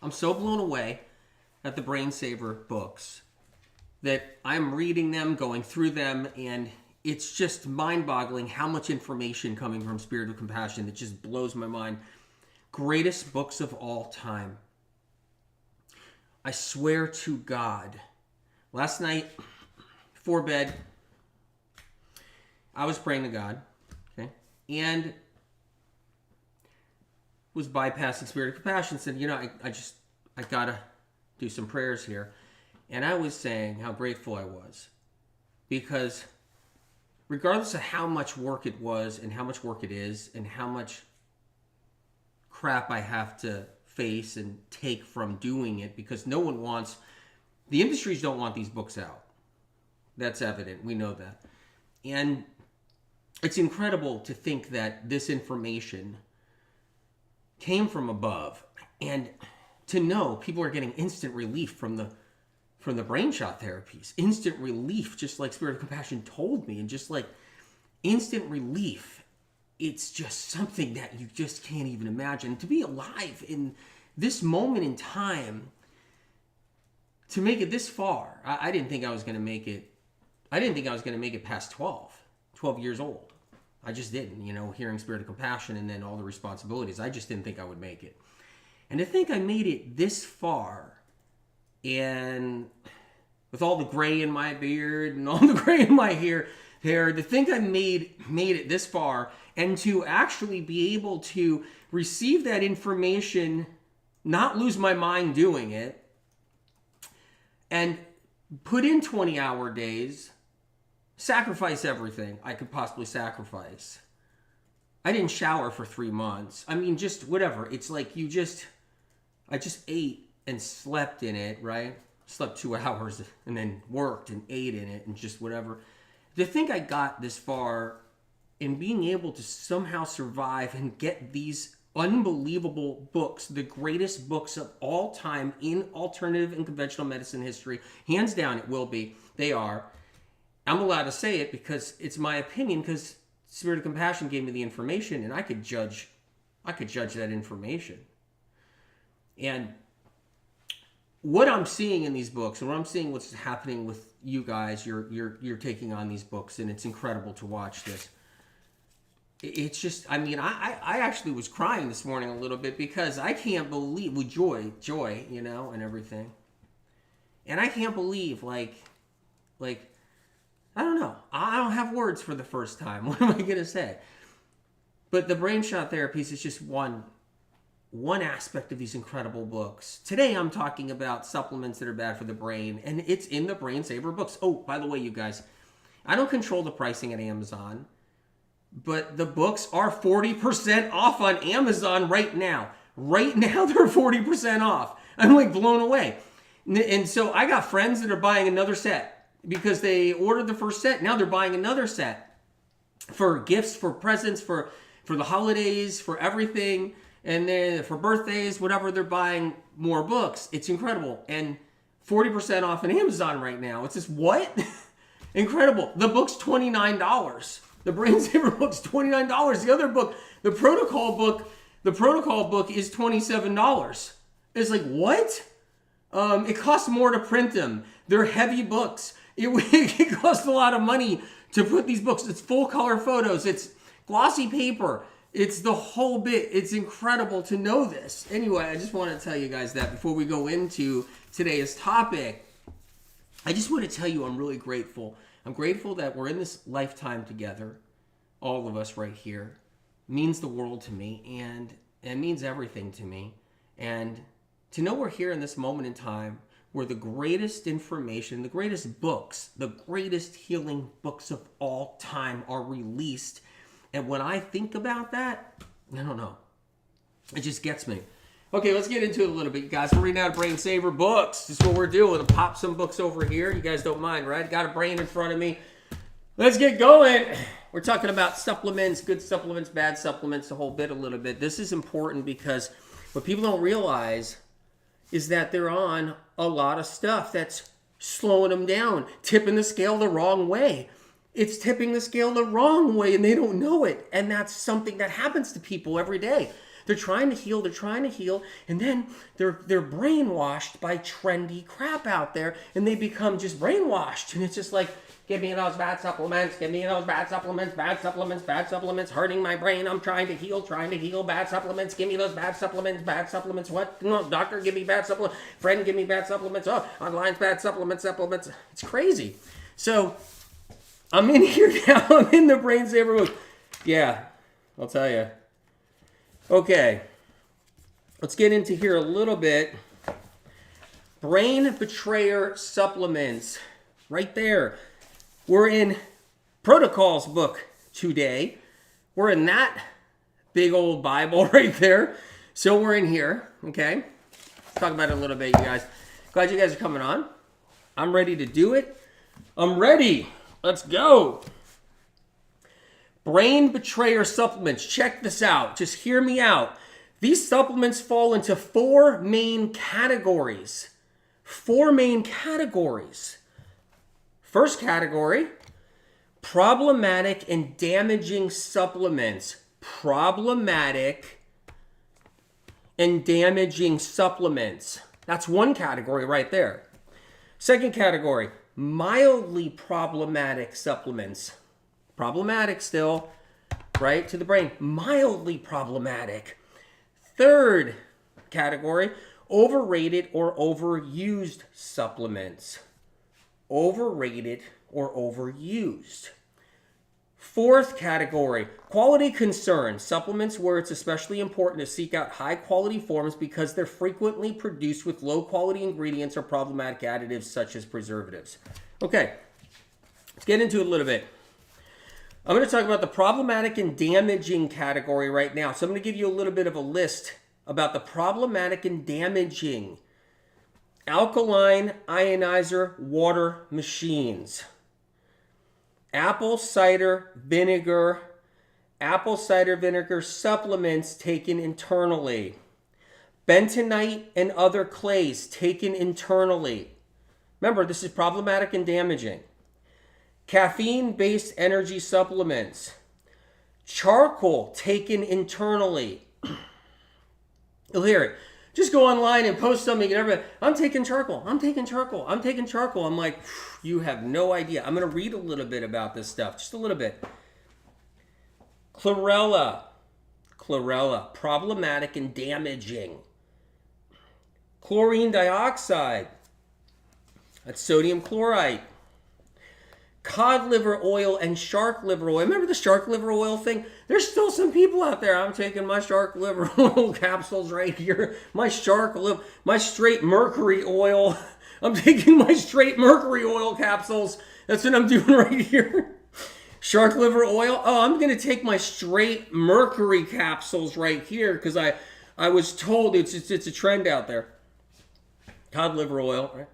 I'm so blown away at the Brain Saver books that I'm reading them, going through them, and it's just mind-boggling how much information coming from Spirit of Compassion that just blows my mind. Greatest books of all time. I swear to God, last night before bed, I was praying to God, okay, and was bypassing Spirit of Compassion. Said, I gotta do some prayers here, and I was saying how grateful I was, because regardless of how much work it was and how much work it is and how much crap I have to face and take from doing it, because no one wants, the industries don't want these books out. That's evident. We know that. And it's incredible to think that this information came from above, and to know people are getting instant relief from the brain shot therapies. Instant relief, just like Spirit of Compassion told me, and just like instant relief. It's just something that you just can't even imagine. To be alive in this moment in time, to make it this far, I didn't think I was going to make it. I didn't think I was going to make it past 12 years old. I just didn't, hearing Spirit of Compassion and then all the responsibilities. I just didn't think I would make it. And to think I made it this far, and with all the gray in my beard and all the gray in my hair, to think I made it this far, and to actually be able to receive that information, not lose my mind doing it, and put in 20-hour days, sacrifice everything I could possibly sacrifice. I didn't shower for 3 months. I mean, just whatever. It's like I just ate and slept in it, right? Slept 2 hours and then worked and ate in it and just whatever. To think I got this far in being able to somehow survive and get these unbelievable books, the greatest books of all time in alternative and conventional medicine history, hands down it will be. They are. I'm allowed to say it because it's my opinion, because Spirit of Compassion gave me the information, and I could judge that information. And what I'm seeing in these books, and what I'm seeing what's happening with you guys, you're taking on these books, and it's incredible to watch this. It's just, I actually was crying this morning a little bit, because I can't believe, with joy, and everything. And I can't believe, like, I don't know. I don't have words for the first time. What am I going to say? But the brain shot therapies is just one aspect of these incredible books. Today I'm talking about supplements that are bad for the brain, and it's in the Brain Saver books. Oh, by the way, you guys, I don't control the pricing at Amazon, but the books are 40% off on Amazon right now. Right now they're 40% off. I'm like blown away. And so I got friends that are buying another set because they ordered the first set. Now they're buying another set for gifts, for presents, for the holidays, for everything. And then for birthdays, whatever, they're buying more books. It's incredible. And 40% off on Amazon right now. It's just, what? Incredible. The book's $29. The Brain Saver book's $29. The other book, the protocol book is $27. It's like, what? It costs more to print them. They're heavy books. It costs a lot of money to put these books. It's full color photos. It's glossy paper. It's the whole bit. It's incredible to know this. Anyway, I just want to tell you guys that before we go into today's topic. I just want to tell you I'm really grateful. I'm grateful that we're in this lifetime together. All of us right here. It means the world to me, and it means everything to me. And to know we're here in this moment in time where the greatest information, the greatest books, the greatest healing books of all time are released. And when I think about that, I don't know. It just gets me. Okay, let's get into it a little bit, you guys. We're reading out Brain Saver books. This is what we're doing. We'll pop some books over here. You guys don't mind, right? Got a brain in front of me. Let's get going. We're talking about supplements, good supplements, bad supplements, the whole bit a little bit. This is important because what people don't realize is that they're on a lot of stuff that's slowing them down, tipping the scale the wrong way. It's tipping the scale the wrong way, and they don't know it. And that's something that happens to people every day. They're trying to heal. They're trying to heal. And then they're brainwashed by trendy crap out there. And they become just brainwashed. And it's just like, give me those bad supplements. Give me those bad supplements. Bad supplements. Bad supplements. Hurting my brain. I'm trying to heal. Trying to heal. Bad supplements. Give me those bad supplements. Bad supplements. What? No, doctor, give me bad supplements. Friend, give me bad supplements. Oh, online's bad supplements. Supplements. It's crazy. So I'm in here now. I'm in the Brain Saver mode. Yeah, I'll tell you. Okay. Let's get into here a little bit. Brain Betrayer supplements. Right there. We're in Protocols book today. We're in that big old Bible right there. So we're in here, okay? Let's talk about it a little bit, you guys. Glad you guys are coming on. I'm ready to do it. I'm ready. Let's go. Brain Betrayer supplements. Check this out. Just hear me out. These supplements fall into 4 main categories. 4 main categories. First category, problematic and damaging supplements. Problematic and damaging supplements. That's one category right there. Second category, mildly problematic supplements. Problematic still, right, to the brain. Mildly problematic. Third category, overrated or overused supplements. Overrated or overused. Fourth category, quality concerns. Supplements where it's especially important to seek out high quality forms because they're frequently produced with low quality ingredients or problematic additives such as preservatives. Okay, let's get into it a little bit. I'm going to talk about the problematic and damaging category right now. So I'm going to give you a little bit of a list about the problematic and damaging. Alkaline Ionizer water machines. Apple cider vinegar supplements taken internally. Bentonite and other clays taken internally. Remember, this is problematic and damaging. Caffeine-based energy supplements. Charcoal taken internally. You'll hear it. Just go online and post something and everybody, I'm taking charcoal. I'm taking charcoal. I'm taking charcoal. I'm like, you have no idea. I'm going to read a little bit about this stuff. Just a little bit. Chlorella. Problematic and damaging. Chlorine dioxide. That's sodium chloride. Cod liver oil and shark liver oil. Remember the shark liver oil thing? There's still some people out there. I'm taking my shark liver oil capsules right here. My straight mercury oil. I'm taking my straight mercury oil capsules. That's what I'm doing right here. Shark liver oil. Oh, I'm going to take my straight mercury capsules right here because I was told it's a trend out there. Cod liver oil. Right?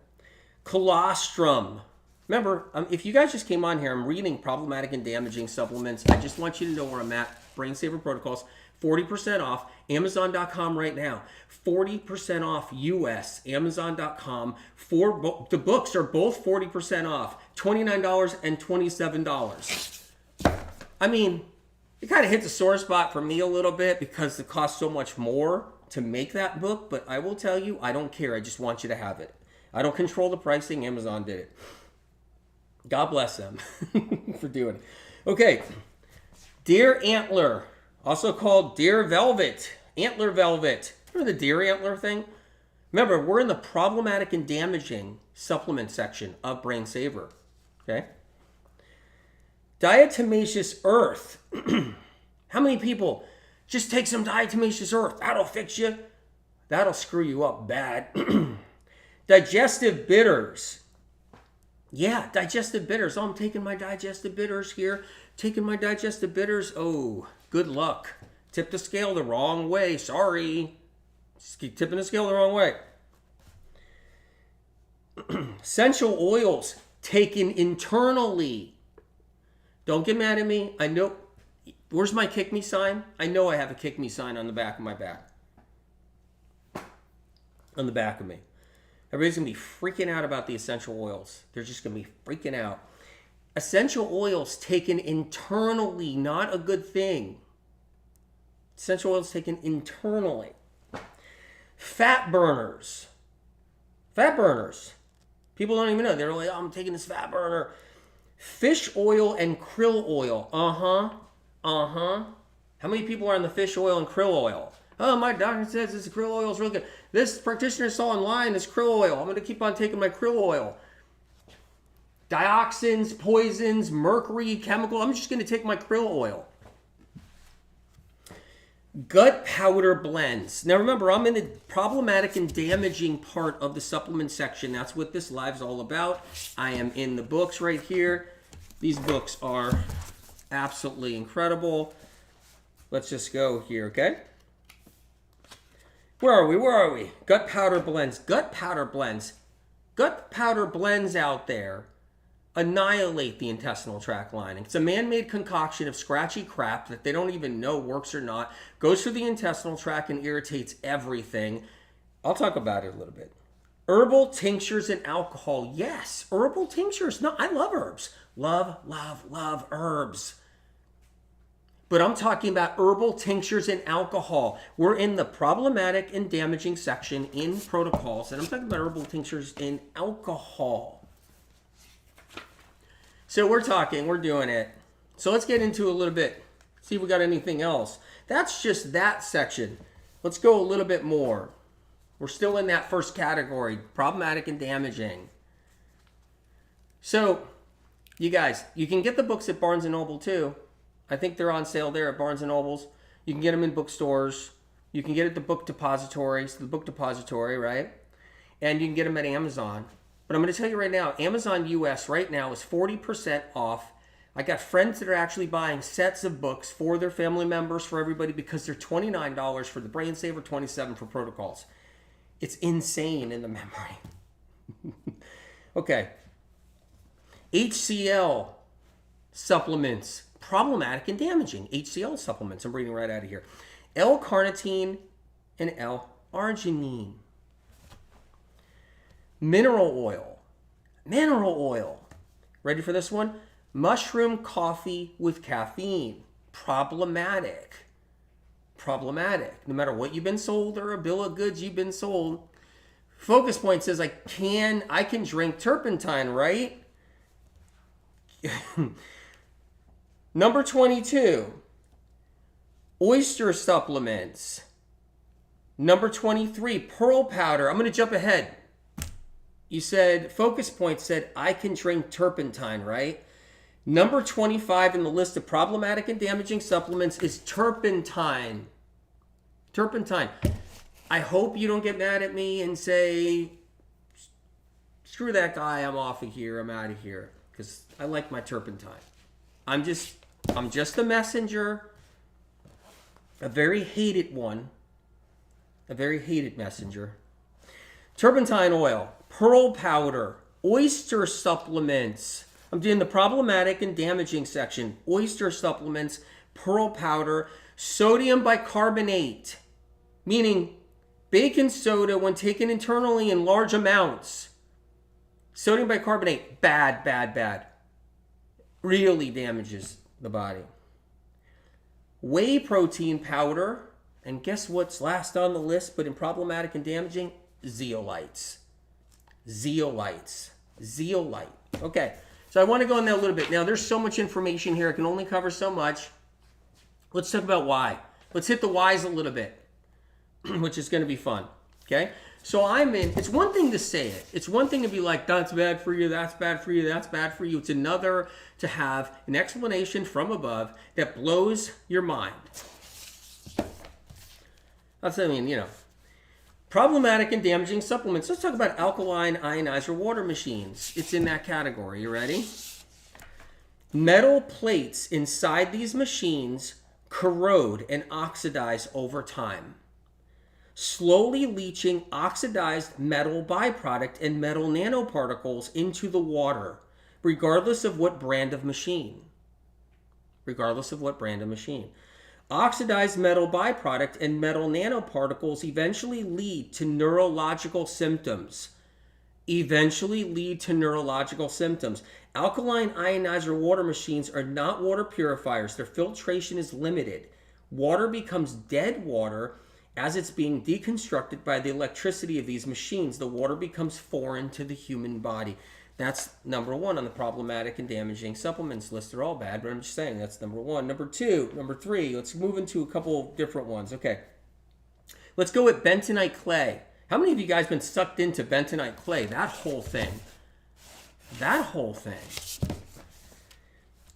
Colostrum. Remember, if you guys just came on here, I'm reading problematic and damaging supplements. I just want you to know where I'm at. Brain Saver Protocols, 40% off. Amazon.com right now. 40% off US. Amazon.com. The books are both 40% off. $29 and $27. I mean, it kind of hits a sore spot for me a little bit because it costs so much more to make that book. But I will tell you, I don't care. I just want you to have it. I don't control the pricing. Amazon did it. God bless them for doing it. Okay. Deer Antler, also called Deer Velvet. Antler Velvet. Remember the deer antler thing? Remember, we're in the problematic and damaging supplement section of Brain Saver. Okay? Diatomaceous Earth. How many people just take some diatomaceous earth? That'll fix you. That'll screw you up bad. Digestive bitters. Yeah, digestive bitters. Oh, I'm taking my digestive bitters here. Taking my digestive bitters. Oh, good luck. Tip the scale the wrong way. Sorry. Just keep tipping the scale the wrong way. Essential oils taken internally. Don't get mad at me. I know. Where's my kick me sign? I know I have a kick me sign on the back of my back. On the back of me. Everybody's going to be freaking out about the essential oils. They're just going to be freaking out. Essential oils taken internally, not a good thing. Essential oils taken internally. Fat burners. Fat burners. People don't even know. They're like, oh, I'm taking this fat burner. Fish oil and krill oil. How many people are on the fish oil and krill oil? Oh, my doctor says this krill oil is really good. This practitioner saw online this krill oil. I'm going to keep on taking my krill oil. Dioxins, poisons, mercury, chemical. I'm just going to take my krill oil. Gut powder blends. Now remember, I'm in the problematic and damaging part of the supplement section. That's what this live's all about. I am in the books right here. These books are absolutely incredible. Let's just go here, okay? Where are we? Gut powder blends. Gut powder blends. Gut powder blends out there annihilate the intestinal tract lining. It's a man-made concoction of scratchy crap that they don't even know works or not. Goes through the intestinal tract and irritates everything. I'll talk about it a little bit. Herbal tinctures and alcohol. Yes, herbal tinctures. No, I love herbs. Love herbs. But I'm talking about herbal tinctures and alcohol. We're in the problematic and damaging section in protocols, and I'm talking about herbal tinctures and alcohol. So we're doing it. So let's get into a little bit. See if we got anything else. That's just that section. Let's go a little bit more. We're still in that first category, problematic and damaging. So, you guys, you can get the books at Barnes & Noble too. I think they're on sale there at Barnes & Noble's. You can get them in bookstores. You can get it at the book depositories, the book depository, right? And you can get them at Amazon. But I'm going to tell you right now, Amazon US right now is 40% off. I got friends that are actually buying sets of books for their family members, for everybody, because they're $29 for the Brain Saver, $27 for protocols. It's insane in the memory. Okay. HCl supplements, problematic and damaging. HCl supplements, I'm reading right out of here. L-carnitine and L-arginine. Mineral oil. Ready for this one? Mushroom coffee with caffeine. Problematic. No matter what you've been sold or a bill of goods you've been sold. Focus Point says I can drink turpentine, right? Number 22. Oyster supplements. Number 23. Pearl powder. I'm going to jump ahead. You said, Focus Point said, I can drink turpentine, right? Number 25 in the list of problematic and damaging supplements is turpentine. Turpentine. I hope you don't get mad at me and say, screw that guy, I'm off of here, I'm out of here. Because I like my turpentine. I'm just a messenger. A very hated one. A very hated messenger. Turpentine oil. Pearl powder, oyster supplements. I'm doing the problematic and damaging section. Oyster supplements, pearl powder, sodium bicarbonate, meaning baking soda when taken internally in large amounts. Sodium bicarbonate, bad. Really damages the body. Whey protein powder, and guess what's last on the list, but in problematic and damaging? Zeolites. Okay, so I want to go in there a little bit. Now, there's so much information here. I can only cover so much. Let's talk about why. Let's hit the whys a little bit, which is going to be fun. Okay, so it's one thing to say it. It's one thing to be like, that's bad for you, that's bad for you, that's bad for you. It's another to have an explanation from above that blows your mind. That's what I mean, Problematic and damaging supplements. Let's talk about alkaline ionizer water machines. It's in that category. You ready? Metal plates inside these machines corrode and oxidize over time, slowly leaching oxidized metal byproduct and metal nanoparticles into the water, regardless of what brand of machine. Oxidized metal byproduct and metal nanoparticles eventually lead to neurological symptoms. Alkaline ionizer water machines are not water purifiers. Their filtration is limited. Water becomes dead water as it's being deconstructed by the electricity of these machines. The water becomes foreign to the human body. That's number one on the problematic and damaging supplements list. They're all bad, but I'm just saying that's number one. Number three, let's move into a couple different ones. Okay. Let's go with bentonite clay. How many of you guys been sucked into bentonite clay? That whole thing.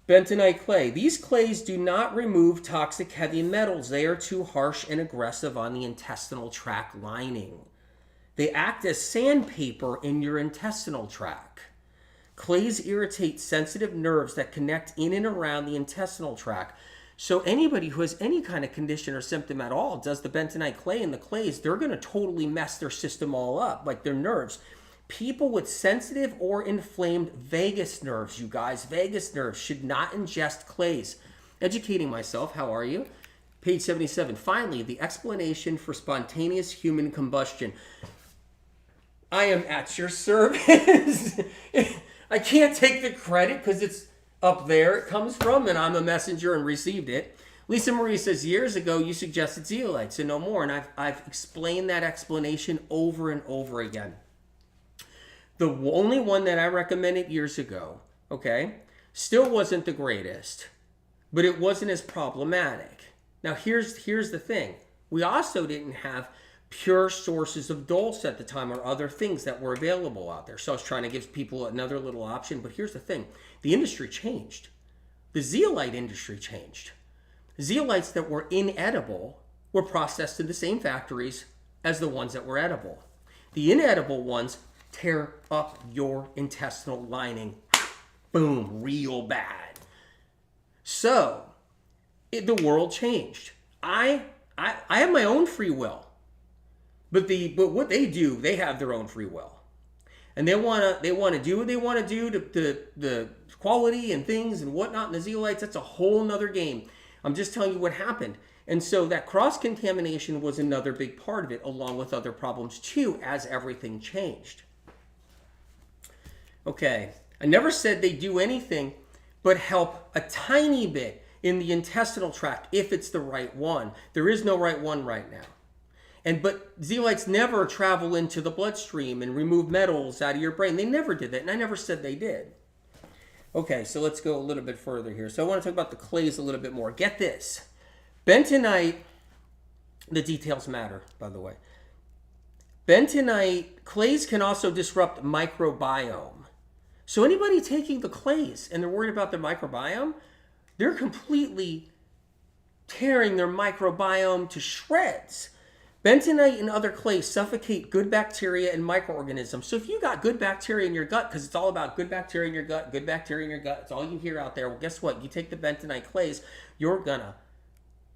Bentonite clay. These clays do not remove toxic heavy metals. They are too harsh and aggressive on the intestinal tract lining. They act as sandpaper in your intestinal tract. Clays irritate sensitive nerves that connect in and around the intestinal tract. So anybody who has any kind of condition or symptom at all does the bentonite clay and the clays, they're going to totally mess their system all up, like their nerves. People with sensitive or inflamed vagus nerves, you guys, vagus nerves, should not ingest clays. Educating myself, how are you? Page 77. Finally, the explanation for spontaneous human combustion. I am at your service. I can't take the credit because it's up there it comes from, and I'm a messenger and received it. Lisa Marie says, years ago you suggested zeolite, so no more. And I've explained that explanation over and over again. The only one that I recommended years ago, okay, still wasn't the greatest, but it wasn't as problematic. Now here's the thing. We also didn't have pure sources of dulse at the time or other things that were available out there. So I was trying to give people another little option, but here's the thing. The industry changed. The zeolite industry changed. Zeolites that were inedible were processed in the same factories as the ones that were edible. The inedible ones tear up your intestinal lining. Boom, real bad. So, the world changed. I have my own free will. But what they do, they have their own free will. And they want to do what they want to do to the quality and things and whatnot in the zeolites. That's a whole nother game. I'm just telling you what happened. And so that cross-contamination was another big part of it, along with other problems too, as everything changed. Okay, I never said they do anything but help a tiny bit in the intestinal tract if it's the right one. There is no right one right now. But zeolites never travel into the bloodstream and remove metals out of your brain. They never did that, and I never said they did. Okay, so let's go a little bit further here. So I want to talk about the clays a little bit more. Get this. Bentonite, the details matter, by the way. Bentonite clays can also disrupt microbiome. So anybody taking the clays and they're worried about their microbiome, they're completely tearing their microbiome to shreds. Bentonite and other clays suffocate good bacteria and microorganisms. So if you got good bacteria in your gut, because it's all about good bacteria in your gut, good bacteria in your gut, it's all you hear out there. Well, guess what? You take the bentonite clays, you're going to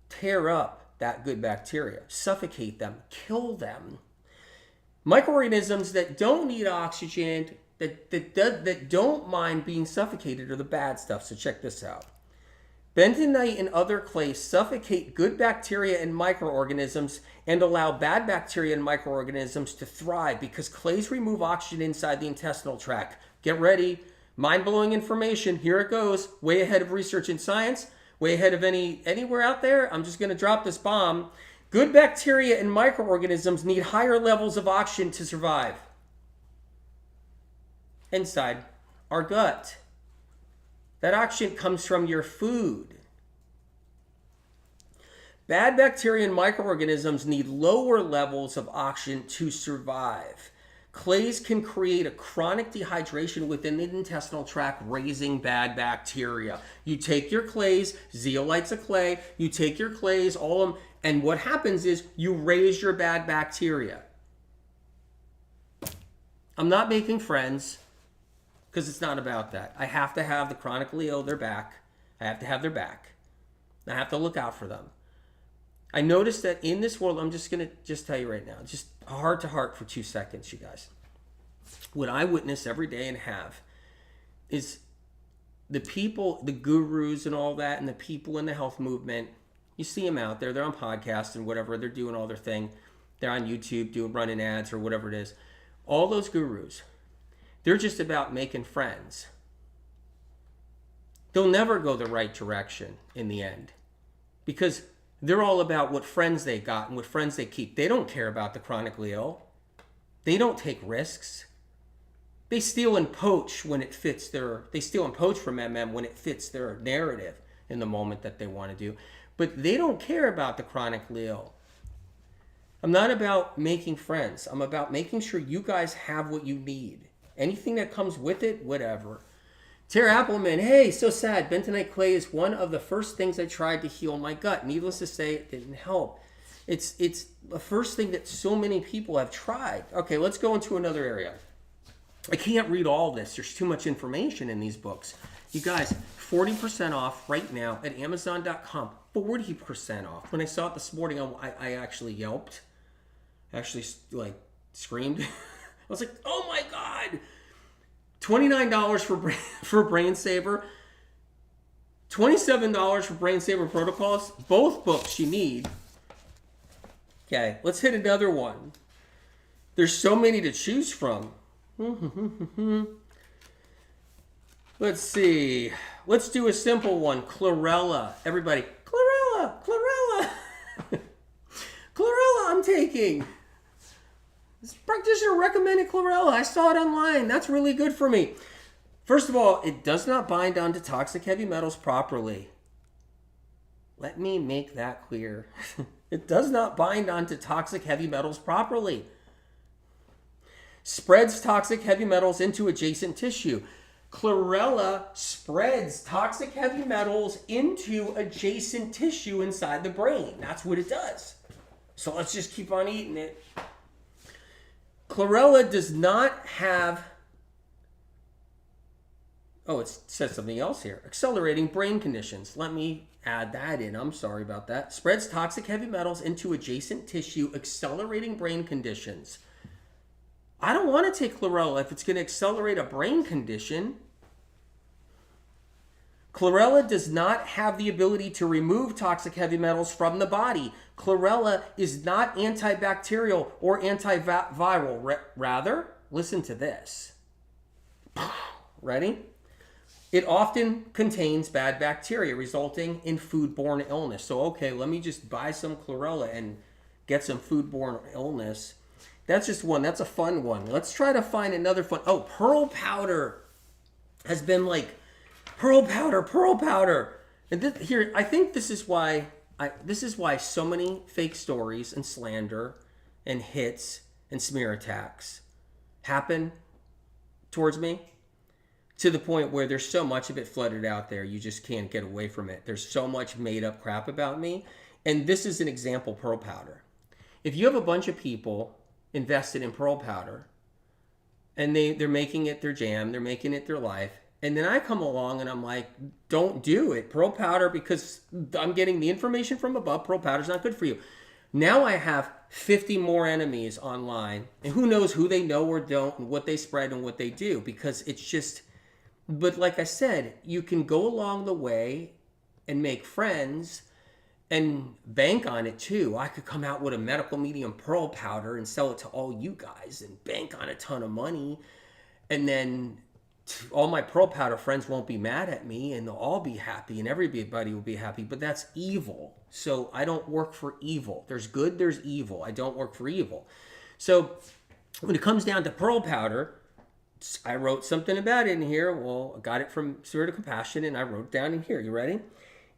tear up that good bacteria, suffocate them, kill them. Microorganisms that don't need oxygen, that don't mind being suffocated are the bad stuff. So check this out. Bentonite and other clays suffocate good bacteria and microorganisms and allow bad bacteria and microorganisms to thrive because clays remove oxygen inside the intestinal tract. Get ready. Mind-blowing information. Here it goes. Way ahead of research in science. Way ahead of anywhere out there. I'm just going to drop this bomb. Good bacteria and microorganisms need higher levels of oxygen to survive. Inside our gut. That oxygen comes from your food. Bad bacteria and microorganisms need lower levels of oxygen to survive. Clays can create a chronic dehydration within the intestinal tract, raising bad bacteria. You take your clays, zeolite's a clay, you take your clays, all of them, and what happens is you raise your bad bacteria. I'm not making friends. Because it's not about that. I have to have the chronically ill their back. I have to have their back. I have to look out for them. I noticed that in this world, I'm just going to tell you right now, just heart to heart for 2 seconds, you guys. What I witness every day and have is the people, the gurus and all that, and the people in the health movement, you see them out there. They're on podcasts and whatever. They're doing all their thing. They're on YouTube running ads or whatever it is. All those gurus, they're just about making friends. They'll never go the right direction in the end because They're all about what friends they got and what friends they keep. They don't care about the chronically ill. They don't take risks. They steal and poach when it fits their... They steal and poach from when it fits their narrative in the moment that they want to do. But they don't care about the chronically ill. I'm not about making friends. I'm about making sure you guys have what you need. Anything that comes with it, whatever. Tara Appleman, hey, so sad. Bentonite clay is one of the first things I tried to heal my gut. Needless to say, it didn't help. It's the first thing that so many people have tried. Okay, let's go into another area. I can't read all this. There's too much information in these books. You guys, 40% off right now at Amazon.com. 40% off. When I saw it this morning, I actually yelped. Actually, like, screamed. I was like, oh my God. $29 for Brain Saver. $27 for Brain Saver Protocols. Both books you need. Okay, let's hit another one. There's so many to choose from. Let's see. Let's do a simple one. Chlorella. Everybody. Chlorella. Chlorella. Chlorella I'm taking. This practitioner recommended Chlorella. I saw it online. That's really good for me. First of all, it does not bind onto toxic heavy metals properly. Let me make that clear. It does not bind onto toxic heavy metals properly. Spreads toxic heavy metals into adjacent tissue. Chlorella spreads toxic heavy metals into adjacent tissue inside the brain. That's what it does. So let's just keep on eating it. Chlorella does not have... Oh, it says something else here. Accelerating brain conditions. Let me add that in. I'm sorry about that. Spreads toxic heavy metals into adjacent tissue, accelerating brain conditions. I don't want to take Chlorella if it's going to accelerate a brain condition. Chlorella does not have the ability to remove toxic heavy metals from the body. Chlorella is not antibacterial or antiviral. Rather, listen to this. Ready? It often contains bad bacteria, resulting in foodborne illness. So, okay, let me just buy some Chlorella and get some foodborne illness. That's just one. That's a fun one. Let's try to find another fun. Oh, pearl powder has been like, pearl powder. And here, I think this is why so many fake stories and slander and hits and smear attacks happen towards me, to the point where there's so much of it flooded out there, you just can't get away from it. There's so much made up crap about me. And this is an example, pearl powder. If you have a bunch of people invested in pearl powder, and they're making it their jam, they're making it their life, and then I come along and I'm like, don't do it. Pearl powder, because I'm getting the information from above, pearl powder's not good for you. Now I have 50 more enemies online, and who knows who they know or don't, and what they spread and what they do, because it's just... But like I said, you can go along the way and make friends and bank on it too. I could come out with a medical medium pearl powder and sell it to all you guys and bank on a ton of money. And then all my pearl powder friends won't be mad at me, and they'll all be happy, and everybody will be happy. But that's evil. So I don't work for evil. There's good, there's evil. I don't work for evil. So when it comes down to pearl powder, I wrote something about it in here. Well, I got it from Spirit of Compassion, and I wrote it down in here. You ready?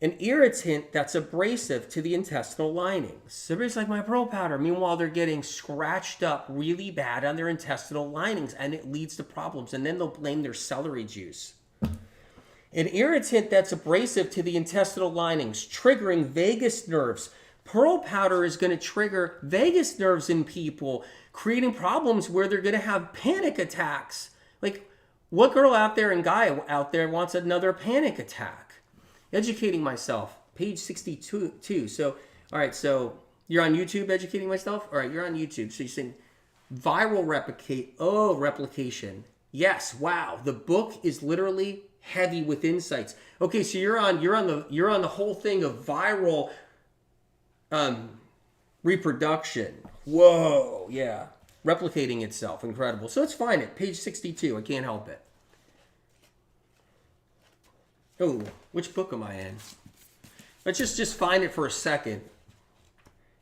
An irritant that's abrasive to the intestinal linings. So everybody's like, my pearl powder. Meanwhile, they're getting scratched up really bad on their intestinal linings, and it leads to problems. And then they'll blame their celery juice. An irritant that's abrasive to the intestinal linings, triggering vagus nerves. Pearl powder is going to trigger vagus nerves in people, creating problems where they're going to have panic attacks. Like, what girl out there and guy out there wants another panic attack? Educating myself, page 62. So, all right, so you're on YouTube, educating myself? All right, you're on YouTube. So you're saying viral replication. Yes, wow. The book is literally heavy with insights. Okay, so you're on the whole thing of viral reproduction. Whoa, yeah. Replicating itself. Incredible. So let's find it. Page 62. I can't help it. Oh, which book am I in? Let's just find it for a second.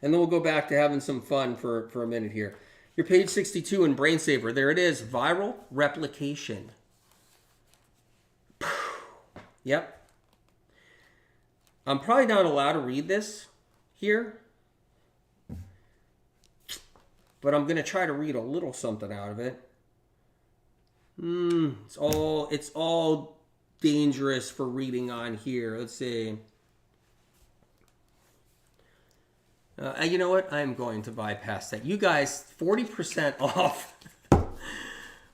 And then we'll go back to having some fun for a minute here. Your page 62 in Brain Saver. There it is. Viral replication. Yep. I'm probably not allowed to read this here, but I'm going to try to read a little something out of it. It's all dangerous for reading on here. Let's see. You know what? I'm going to bypass that. You guys, 40% off.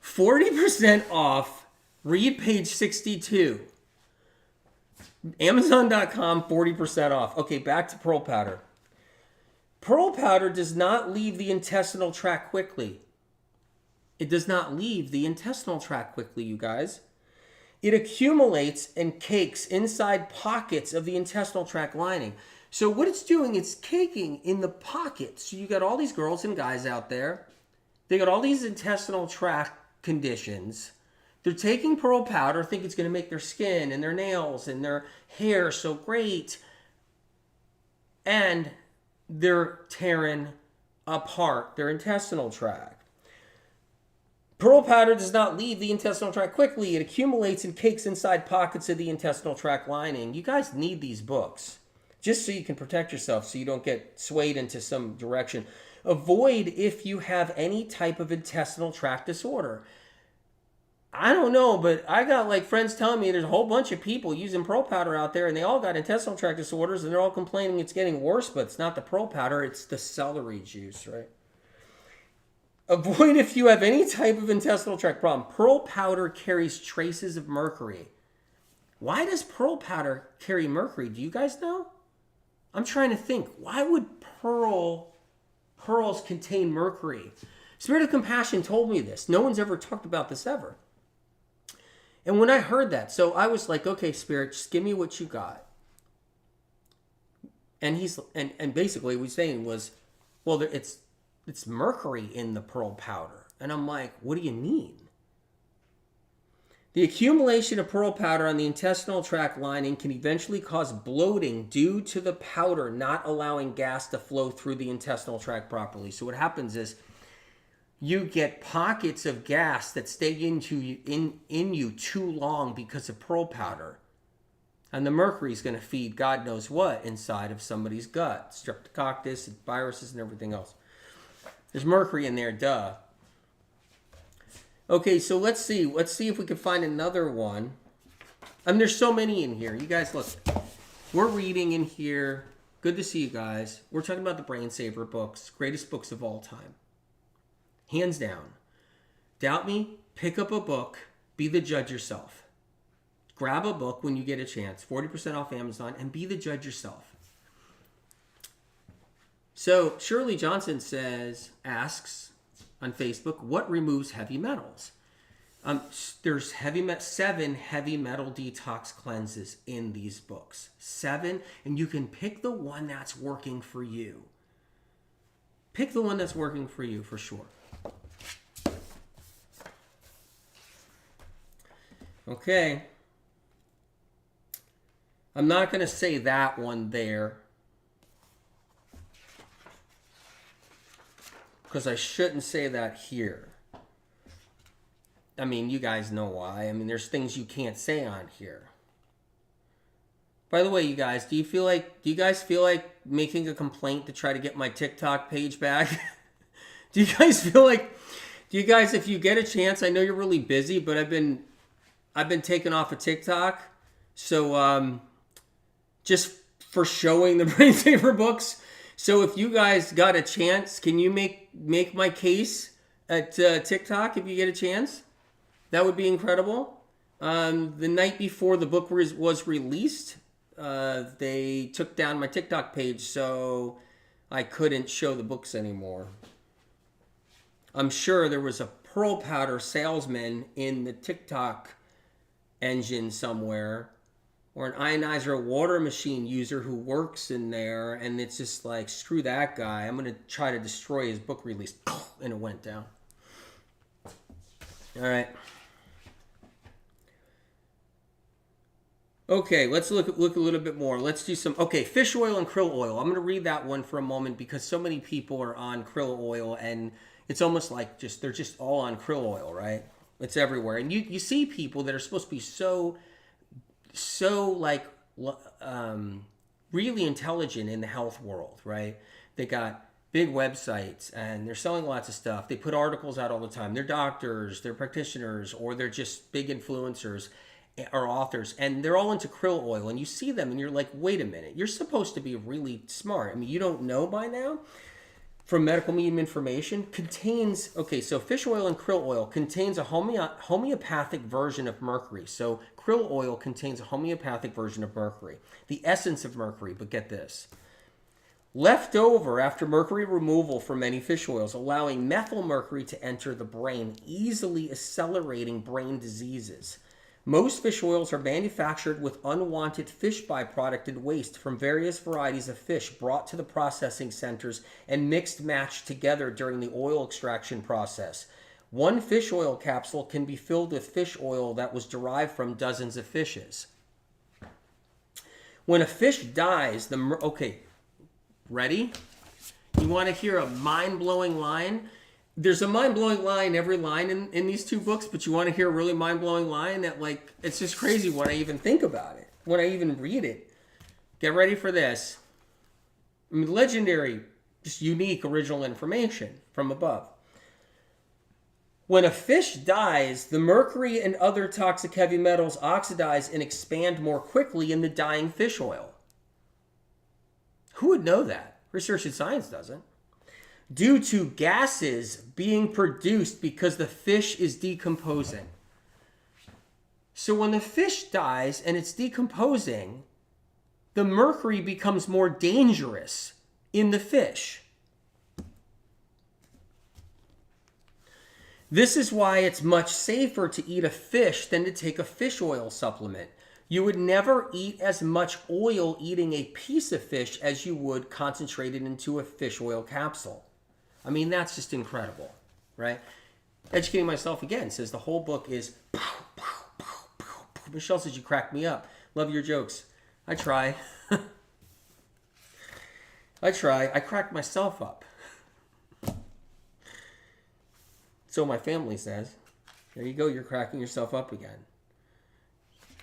40% off. Read page 62. Amazon.com, 40% off. Okay, back to pearl powder. Pearl powder does not leave the intestinal tract quickly. It does not leave the intestinal tract quickly, you guys. It accumulates and cakes inside pockets of the intestinal tract lining. So what it's doing, it's caking in the pockets. So you got all these girls and guys out there. They got all these intestinal tract conditions. They're taking pearl powder, think it's going to make their skin and their nails and their hair so great. And they're tearing apart their intestinal tract. Pearl powder does not leave the intestinal tract quickly. It accumulates and cakes inside pockets of the intestinal tract lining. You guys need these books just so you can protect yourself, so you don't get swayed into some direction. Avoid if you have any type of intestinal tract disorder. I don't know, but I got like friends telling me there's a whole bunch of people using pearl powder out there and they all got intestinal tract disorders and they're all complaining it's getting worse, but it's not the pearl powder, it's the celery juice, right? Avoid if you have any type of intestinal tract problem. Pearl powder carries traces of mercury. Why does pearl powder carry mercury? Do you guys know? I'm trying to think. Why would pearls contain mercury? Spirit of Compassion told me this. No one's ever talked about this ever. And when I heard that, so I was like, okay, Spirit, just give me what you got. And and basically what he's saying was, well, it's mercury in the pearl powder. And I'm like, what do you mean? The accumulation of pearl powder on the intestinal tract lining can eventually cause bloating due to the powder not allowing gas to flow through the intestinal tract properly. So what happens is you get pockets of gas that stay in you too long because of pearl powder. And the mercury is going to feed God knows what inside of somebody's gut. Streptococcus, and viruses, and everything else. There's mercury in there, duh. Okay, so let's see. Let's see if we can find another one. I mean, there's so many in here. You guys, look. We're reading in here. Good to see you guys. We're talking about the Brain Saver books. Greatest books of all time. Hands down. Doubt me? Pick up a book. Be the judge yourself. Grab a book when you get a chance. 40% off Amazon. And be the judge yourself. So Shirley Johnson asks on Facebook, what removes heavy metals? There's 7 heavy metal detox cleanses in these books. 7, and you can pick the one that's working for you. Pick the one that's working for you for sure. Okay. I'm not going to say that one there, because I shouldn't say that here. I mean, you guys know why. I mean, there's things you can't say on here. By the way, you guys, do you guys feel like making a complaint to try to get my TikTok page back? Do you guys, if you get a chance, I know you're really busy, but I've been taken off of TikTok. So, just for showing the Brain Saver books. So if you guys got a chance, can you make my case at TikTok if you get a chance? That would be incredible. The night before the book was released, they took down my TikTok page, so I couldn't show the books anymore. I'm sure there was a pearl powder salesman in the TikTok engine somewhere, or an Ionizer water machine user who works in there, and it's just like, screw that guy. I'm going to try to destroy his book release. And it went down. All right. Okay, let's look a little bit more. Let's do some. Okay, fish oil and krill oil. I'm going to read that one for a moment because so many people are on krill oil, and it's almost like they're just all on krill oil, right? It's everywhere, and you see people that are supposed to be so like really intelligent in the health world, right? They got big websites and they're selling lots of stuff. They put articles out all the time. They're doctors, they're practitioners, or they're just big influencers or authors, and they're all into krill oil. And you see them and you're like, wait a minute, you're supposed to be really smart. I mean, you don't know by now? From medical medium information contains, okay, so fish oil and krill oil contains a homeopathic version of mercury. So krill oil contains a homeopathic version of mercury, the essence of mercury. But get this, left over after mercury removal from many fish oils, allowing methyl mercury to enter the brain, easily accelerating brain diseases. Most fish oils are manufactured with unwanted fish byproduct and waste from various varieties of fish brought to the processing centers and mixed matched together during the oil extraction process. One fish oil capsule can be filled with fish oil that was derived from dozens of fishes. When a fish dies, okay, ready? You want to hear a mind-blowing line? There's a mind-blowing line, every line in these two books, but you want to hear a really mind-blowing line that, like, it's just crazy when I even think about it, when I even read it. Get ready for this. I mean, legendary, just unique, original information from above. When a fish dies, the mercury and other toxic heavy metals oxidize and expand more quickly in the dying fish oil. Who would know that? Research in Science doesn't. Due to gases being produced because the fish is decomposing. So when the fish dies and it's decomposing, the mercury becomes more dangerous in the fish. This is why it's much safer to eat a fish than to take a fish oil supplement. You would never eat as much oil eating a piece of fish as you would concentrated into a fish oil capsule. I mean, that's just incredible, right? Educating myself again says the whole book is pow, pow, pow, pow, pow. Michelle says you crack me up. Love your jokes. I try. I try. I crack myself up. So my family says. There you go. You're cracking yourself up again.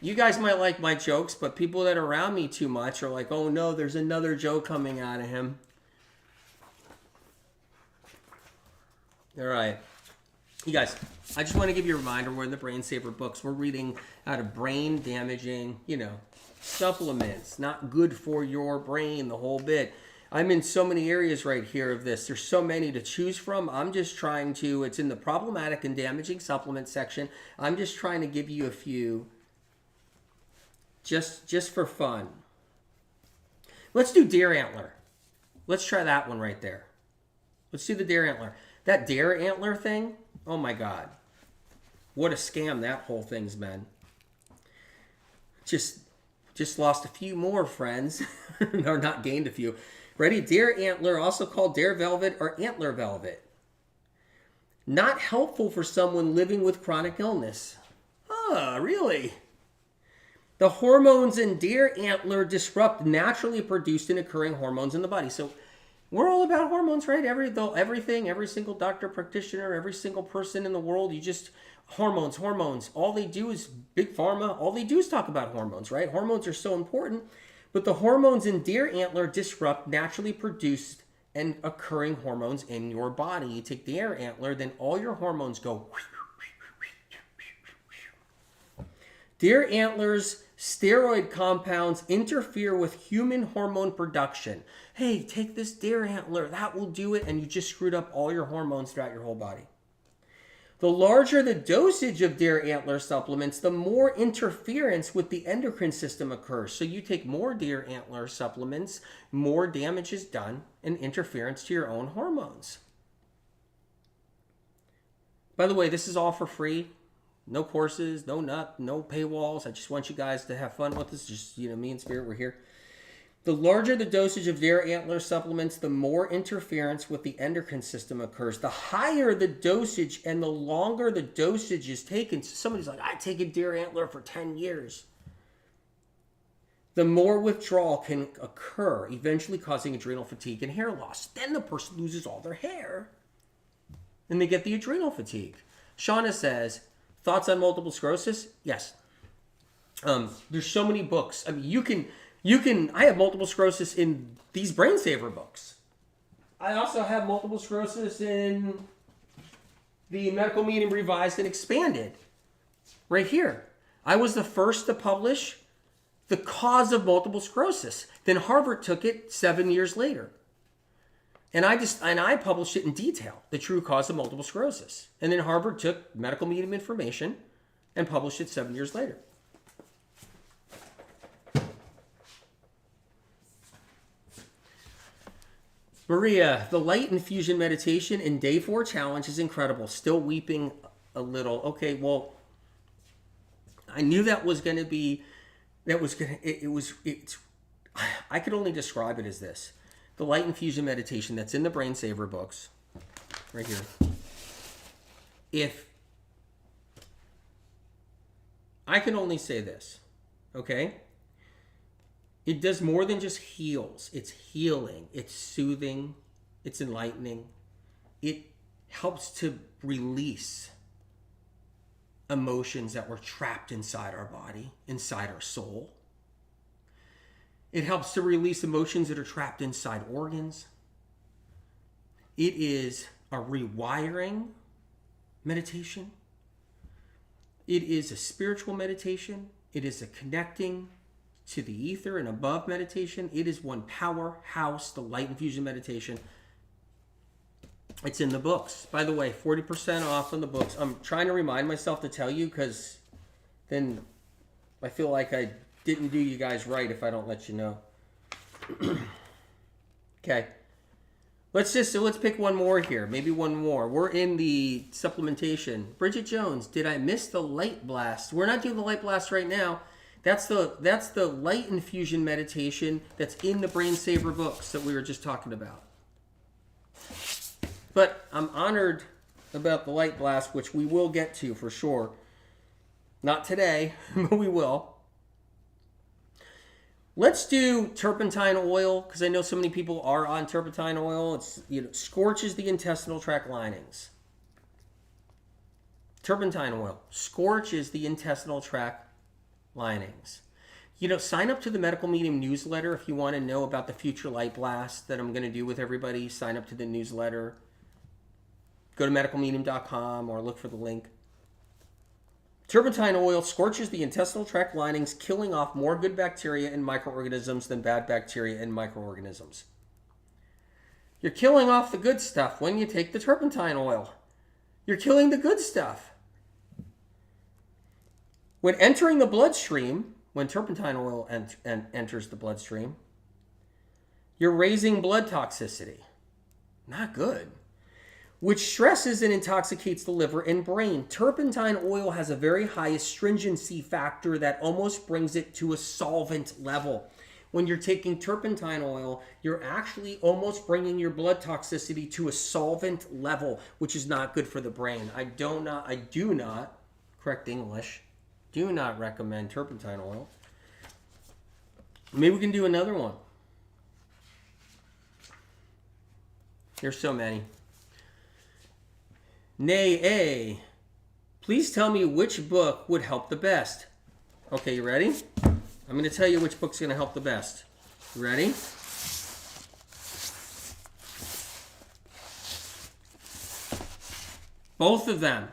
You guys might like my jokes, but people that are around me too much are like, oh no, there's another joke coming out of him. All right. You guys, I just want to give you a reminder, we're in the Brain Saver books. We're reading out of brain damaging, supplements, not good for your brain, the whole bit. I'm in so many areas right here of this. There's so many to choose from. I'm just trying to, it's in the problematic and damaging supplement section. I'm just trying to give you a few just for fun. Let's do deer antler. Let's try that one right there. Let's do the deer antler. That deer antler thing, oh my God. What a scam that whole thing's been. Just lost a few more friends, or not gained a few. Ready? Deer antler, also called deer velvet or antler velvet. Not helpful for someone living with chronic illness. Ah, really? The hormones in deer antler disrupt naturally produced and occurring hormones in the body. So we're all about hormones, right? Everything, every single doctor, practitioner, every single person in the world, hormones. All they do is big pharma. All they do is talk about hormones, right? Hormones are so important. But the hormones in deer antler disrupt naturally produced and occurring hormones in your body. You take deer antler, then all your hormones go. Deer antlers steroid compounds interfere with human hormone production. Hey, take this deer antler, that will do it, and you just screwed up all your hormones throughout your whole body. The larger the dosage of deer antler supplements, the more interference with the endocrine system occurs. So you take more deer antler supplements, more damage is done, and interference to your own hormones. By the way, this is all for free. No courses, no paywalls. I just want you guys to have fun with this. Just, me and Spirit, we're here. The larger the dosage of deer antler supplements, the more interference with the endocrine system occurs. The higher the dosage and the longer the dosage is taken. So somebody's like, I take a deer antler for 10 years. the more withdrawal can occur, eventually causing adrenal fatigue and hair loss. Then the person loses all their hair and they get the adrenal fatigue. Shauna says, thoughts on multiple sclerosis? Yes. There's so many books. I mean, I have multiple sclerosis in these Brain Saver books. I also have multiple sclerosis in the Medical Medium Revised and Expanded. Right here. I was the first to publish the cause of multiple sclerosis. Then Harvard took it 7 years later. And I published it in detail, the true cause of multiple sclerosis. And then Harvard took medical medium information and published it 7 years later. Maria, the light infusion meditation in day 4 challenge is incredible. Still weeping a little. Okay, well, I knew that was going to be, I could only describe it as this. The light infusion meditation that's in the Brain Saver books, right here. If, I can only say this, okay? It does more than just heals. It's healing. It's soothing. It's enlightening. It helps to release emotions that were trapped inside our body, inside our soul. It helps to release emotions that are trapped inside organs. It is a rewiring meditation. It is a spiritual meditation. It is a connecting to the ether and above meditation. It is one powerhouse, the light infusion meditation. It's in the books. By the way, 40% off on the books. I'm trying to remind myself to tell you because then I feel like I didn't do you guys right if I don't let you know. Okay. Let's pick one more here. Maybe one more. We're in the supplementation. Bridget Jones, did I miss the light blast? We're not doing the light blast right now. That's the light infusion meditation that's in the Brain Saver books that we were just talking about. But I'm honored about the light blast, which we will get to for sure. Not today, but we will. Let's do turpentine oil, because I know so many people are on turpentine oil. It's, scorches the intestinal tract linings. Turpentine oil scorches the intestinal tract linings. Sign up to the Medical Medium newsletter if you want to know about the future light blast that I'm going to do with everybody. Sign up to the newsletter. Go to medicalmedium.com or look for the link. Turpentine oil scorches the intestinal tract linings, killing off more good bacteria and microorganisms than bad bacteria and microorganisms. You're killing off the good stuff when you take the turpentine oil. You're killing the good stuff. When entering the bloodstream, when turpentine oil enters the bloodstream, you're raising blood toxicity. Not good. Which stresses and intoxicates the liver and brain. Turpentine oil has a very high astringency factor that almost brings it to a solvent level. When you're taking turpentine oil, you're actually almost bringing your blood toxicity to a solvent level, which is not good for the brain. I do not, correct English, do not recommend turpentine oil. Maybe we can do another one. There's so many. Nay, A. Please tell me which book would help the best. Okay, you ready? I'm going to tell you which book's going to help the best. You ready? Both of them.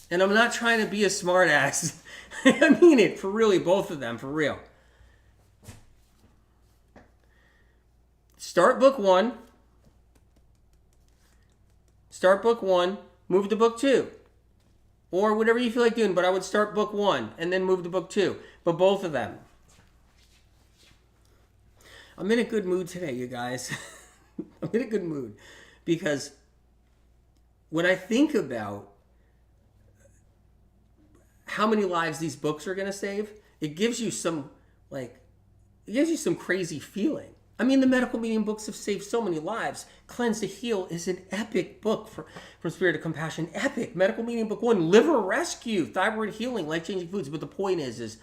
And I'm not trying to be a smart ass. I mean it, for really, both of them, for real. Start book 1. Start book 1, move to book 2. Or whatever you feel like doing, but I would start book 1 and then move to book 2. But both of them. I'm in a good mood today, you guys. I'm in a good mood. Because when I think about how many lives these books are going to save, it gives you some crazy feeling. I mean, the medical medium books have saved so many lives. Cleanse to Heal is an epic book from Spirit of Compassion. Epic. Medical medium book 1, Liver Rescue, Thyroid Healing, Life-Changing Foods. But the point is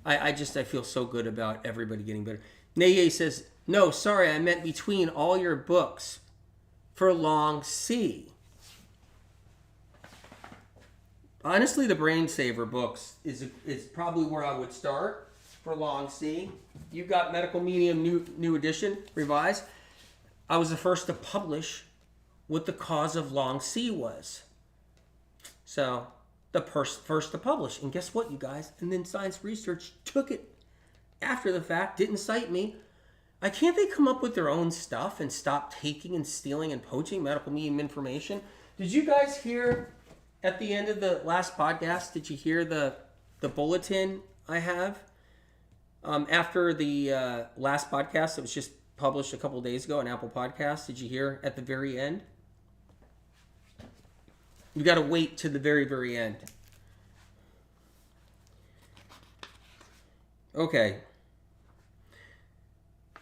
I feel so good about everybody getting better. Naye says, no, sorry, I meant between all your books for long C. Honestly, the Brain Saver books is probably where I would start for long C. You got Medical Medium new edition, revised. I was the first to publish what the cause of long C was. So, the first to publish. And guess what, you guys? And then Science Research took it after the fact, didn't cite me. Can't they come up with their own stuff and stop taking and stealing and poaching medical medium information? Did you guys hear at the end of the last podcast, did you hear the bulletin I have? After the last podcast that was just published a couple of days ago on Apple Podcasts, did you hear at the very end? You got to wait to the very, very end. Okay.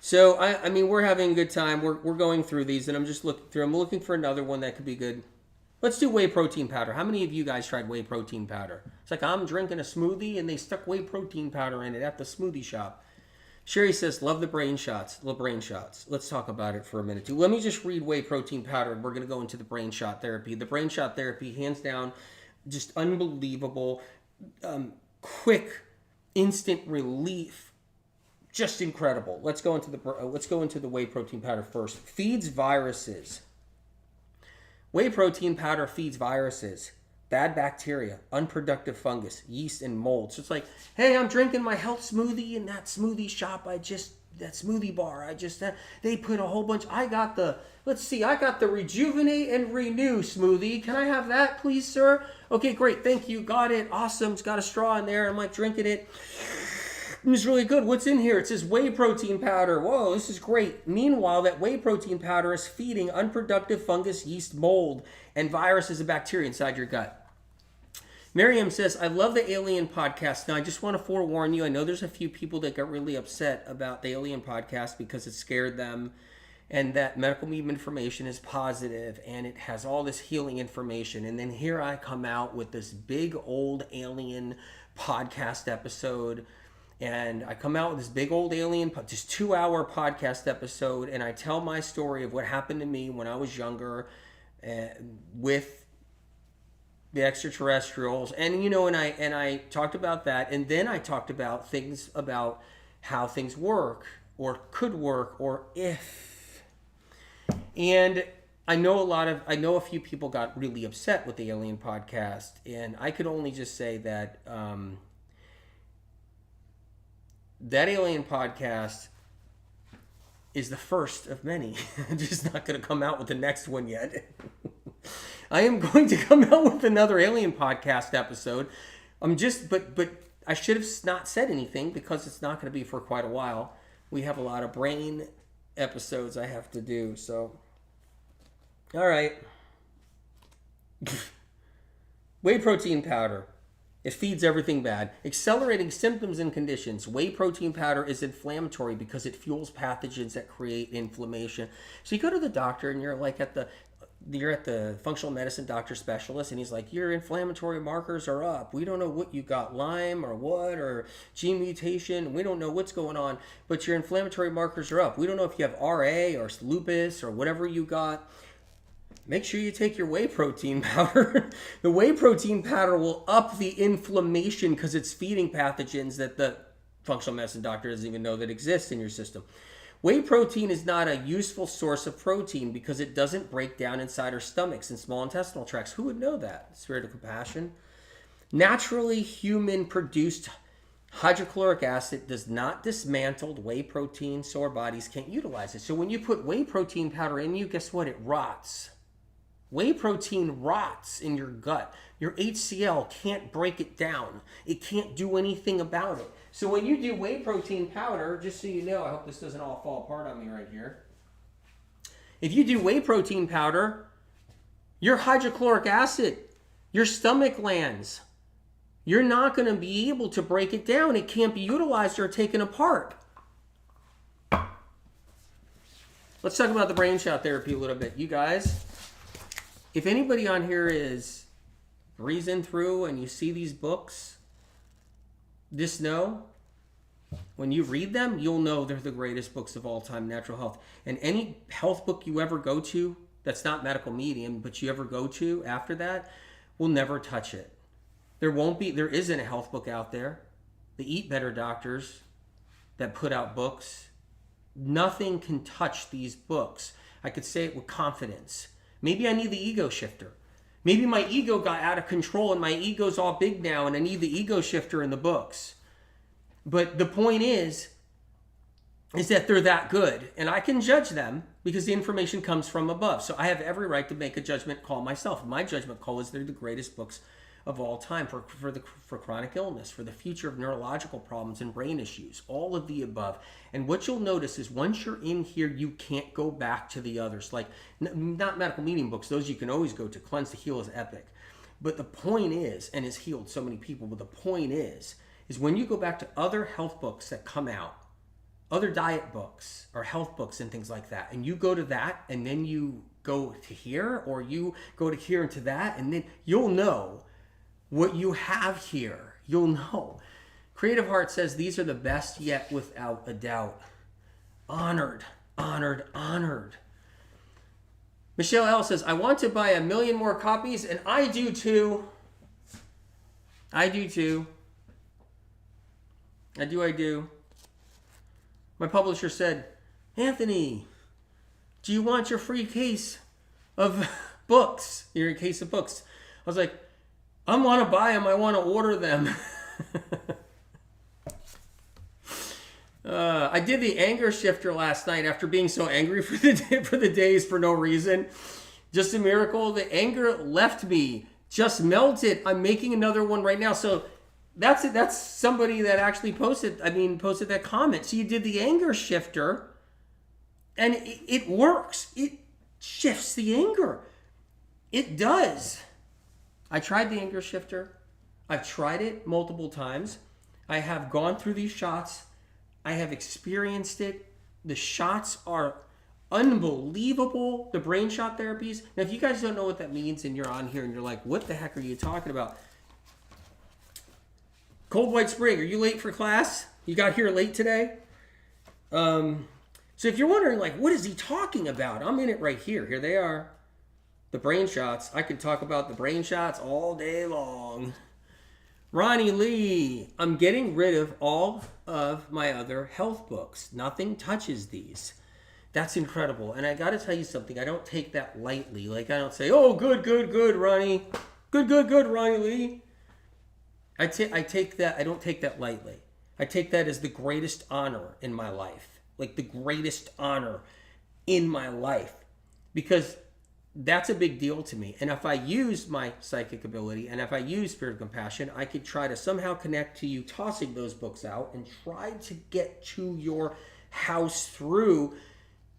So, I mean, we're having a good time. We're going through these, and I'm just looking through. I'm looking for another one that could be good. Let's do whey protein powder. How many of you guys tried whey protein powder? It's like I'm drinking a smoothie, and they stuck whey protein powder in it at the smoothie shop. Sherry says, love the brain shots. Let's talk about it for a minute, too. Let me just read whey protein powder, and we're going to go into the brain shot therapy. The brain shot therapy, hands down, just unbelievable, quick, instant relief. Just incredible. Let's go into the whey protein powder first. Feeds viruses. Whey protein powder feeds viruses, bad bacteria, unproductive fungus, yeast, and mold. So it's like, hey, I'm drinking my health smoothie in that smoothie shop. That smoothie bar. They put a whole bunch. I got the Rejuvenate and Renew smoothie. Can I have that, please, sir? Okay, great. Thank you. Got it. Awesome. It's got a straw in there. I'm like drinking it. It was really good. What's in here? It says whey protein powder. Whoa, this is great. Meanwhile, that whey protein powder is feeding unproductive fungus, yeast, mold, and viruses and bacteria inside your gut. Miriam says, I love the Alien podcast. Now, I just want to forewarn you. I know there's a few people that got really upset about the Alien podcast because it scared them, and that medical medium information is positive, and it has all this healing information. And then here I come out with this big old Alien podcast episode. And I come out with this big old alien, just 2-hour podcast episode, and I tell my story of what happened to me when I was younger with the extraterrestrials. And, and I talked about that. And then I talked about things about how things work or could work or if. And I know a few people got really upset with the Alien podcast. And I could only just say that... that Alien podcast is the first of many. I'm just not going to come out with the next one yet. I am going to come out with another Alien podcast episode. But I should have not said anything because it's not going to be for quite a while. We have a lot of brain episodes I have to do. So, all right. Whey protein powder. It feeds everything bad. Accelerating symptoms and conditions. Whey protein powder is inflammatory because it fuels pathogens that create inflammation. So you go to the doctor and you're at the functional medicine doctor specialist, and he's like, your inflammatory markers are up. We don't know what you got, Lyme or what, or gene mutation. We don't know what's going on, but your inflammatory markers are up. We don't know if you have RA or lupus or whatever you got. Make sure you take your whey protein powder. The whey protein powder will up the inflammation because it's feeding pathogens that the functional medicine doctor doesn't even know that exist in your system. Whey protein is not a useful source of protein because it doesn't break down inside our stomachs and small intestinal tracts. Who would know that? Spirit of Compassion. Naturally human-produced hydrochloric acid does not dismantle whey protein, so our bodies can't utilize it. So when you put whey protein powder in you, guess what? It rots. Whey protein rots in your gut. Your HCl can't break it down. It can't do anything about it. So when you do whey protein powder, just so you know, I hope this doesn't all fall apart on me right here. If you do whey protein powder, your hydrochloric acid, your stomach glands, you're not going to be able to break it down. It can't be utilized or taken apart. let's talk about the brain shot therapy a little bit. You guys, if anybody on here is breezing through and you see these books, just know, when you read them, you'll know they're the greatest books of all time, natural health. And any health book you ever go to that's not medical medium, but you ever go to after that, will never touch it. There isn't a health book out there. The Eat Better doctors that put out books, nothing can touch these books. I could say it with confidence. Maybe I need the ego shifter. Maybe my ego got out of control and my ego's all big now and I need the ego shifter in the books. But the point is that they're that good. And I can judge them because the information comes from above. So I have every right to make a judgment call myself. My judgment call is they're the greatest books of all time for chronic illness, for the future of neurological problems and brain issues, all of the above. And what you'll notice is once you're in here, you can't go back to the others. Like, not medical medium books, those you can always go to. Cleanse to Heal is epic. But the point is, and has healed so many people, but the point is when you go back to other health books that come out, other diet books or health books and things like that, and you go to that and then you go to here, or you go to here and to that, and then you'll know what you have here. You'll know. Creative Heart says these are the best yet without a doubt. Honored, honored, honored. Michelle L says, I want to buy 1 million more copies, and I do too. I do too. I do. My publisher said, Anthony, do you want your free case of books? Your case of books. I was like, I want to buy them. I want to order them. I did the anger shifter last night after being so angry for the days for no reason. Just a miracle. The anger left me. Just melted. I'm making another one right now. So that's it. That's somebody that actually posted that comment. So you did the anger shifter and it works. It shifts the anger. It does. I tried the anger shifter. I've tried it multiple times. I have gone through these shots. I have experienced it. The shots are unbelievable. The brain shot therapies. Now, if you guys don't know what that means and you're on here and you're like, what the heck are you talking about? Cold White Spring, are you late for class? You got here late today? So if you're wondering, like, what is he talking about? I'm in it right here. Here they are. The brain shots. I could talk about the brain shots all day long. Ronnie Lee, I'm getting rid of all of my other health books. Nothing touches these. That's incredible. And I got to tell you something. I don't take that lightly. Like, I don't say, oh, good, Ronnie. Good, Ronnie Lee. I take that. I don't take that lightly. I take that as the greatest honor in my life. Like the greatest honor in my life. Because that's a big deal to me. And if I use my psychic ability and if I use Spirit of Compassion, I could try to somehow connect to you tossing those books out and try to get to your house through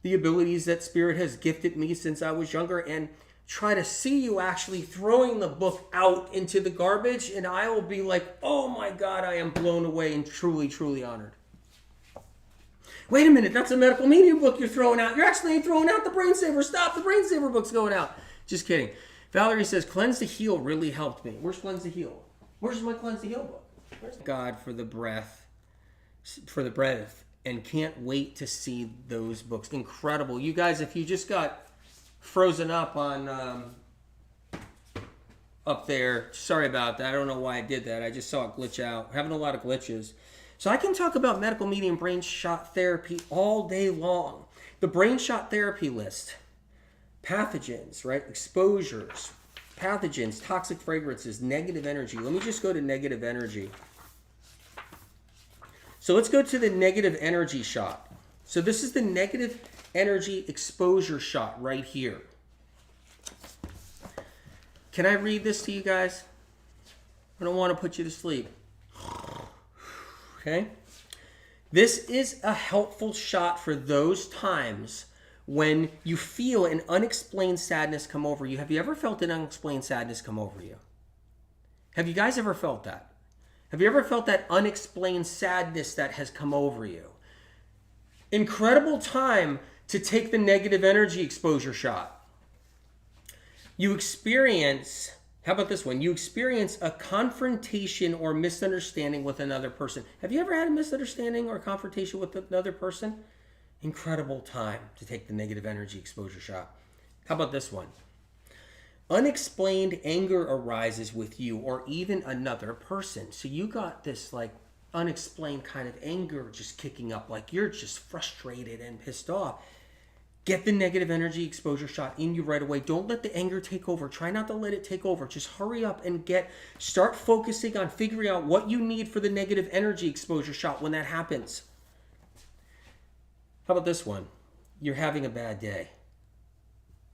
the abilities that Spirit has gifted me since I was younger and try to see you actually throwing the book out into the garbage. And I will be like, oh my God, I am blown away and truly, truly honored. Wait a minute, that's a medical medium book you're throwing out. You're actually throwing out the Brain Saver. Stop, the Brain Saver book's going out. Just kidding. Valerie says, Cleanse to Heal really helped me. Where's Cleanse to Heal? Where's my Cleanse to Heal book? Where's God for the breath, and can't wait to see those books. Incredible. You guys, if you just got frozen up on up there, sorry about that. I don't know why I did that. I just saw it glitch out. We're having a lot of glitches. So I can talk about medical medium brain shot therapy all day long. The brain shot therapy list. Pathogens, right? Exposures. Pathogens, toxic fragrances, negative energy. Let me just go to negative energy. So let's go to the negative energy shot. So this is the negative energy exposure shot right here. Can I read this to you guys? I don't want to put you to sleep. Okay? This is a helpful shot for those times when you feel an unexplained sadness come over you. Have you ever felt an unexplained sadness come over you? Have you guys ever felt that? Have you ever felt that unexplained sadness that has come over you? Incredible time to take the negative energy exposure shot. You experience, how about this one? You experience a confrontation or misunderstanding with another person. Have you ever had a misunderstanding or a confrontation with another person? Incredible time to take the negative energy exposure shot. How about this one? Unexplained anger arises with you or even another person. So you got this like unexplained kind of anger just kicking up, like you're just frustrated and pissed off. Get the negative energy exposure shot in you right away. Don't let the anger take over. Try not to let it take over. Just hurry up and start focusing on figuring out what you need for the negative energy exposure shot when that happens. How about this one? You're having a bad day.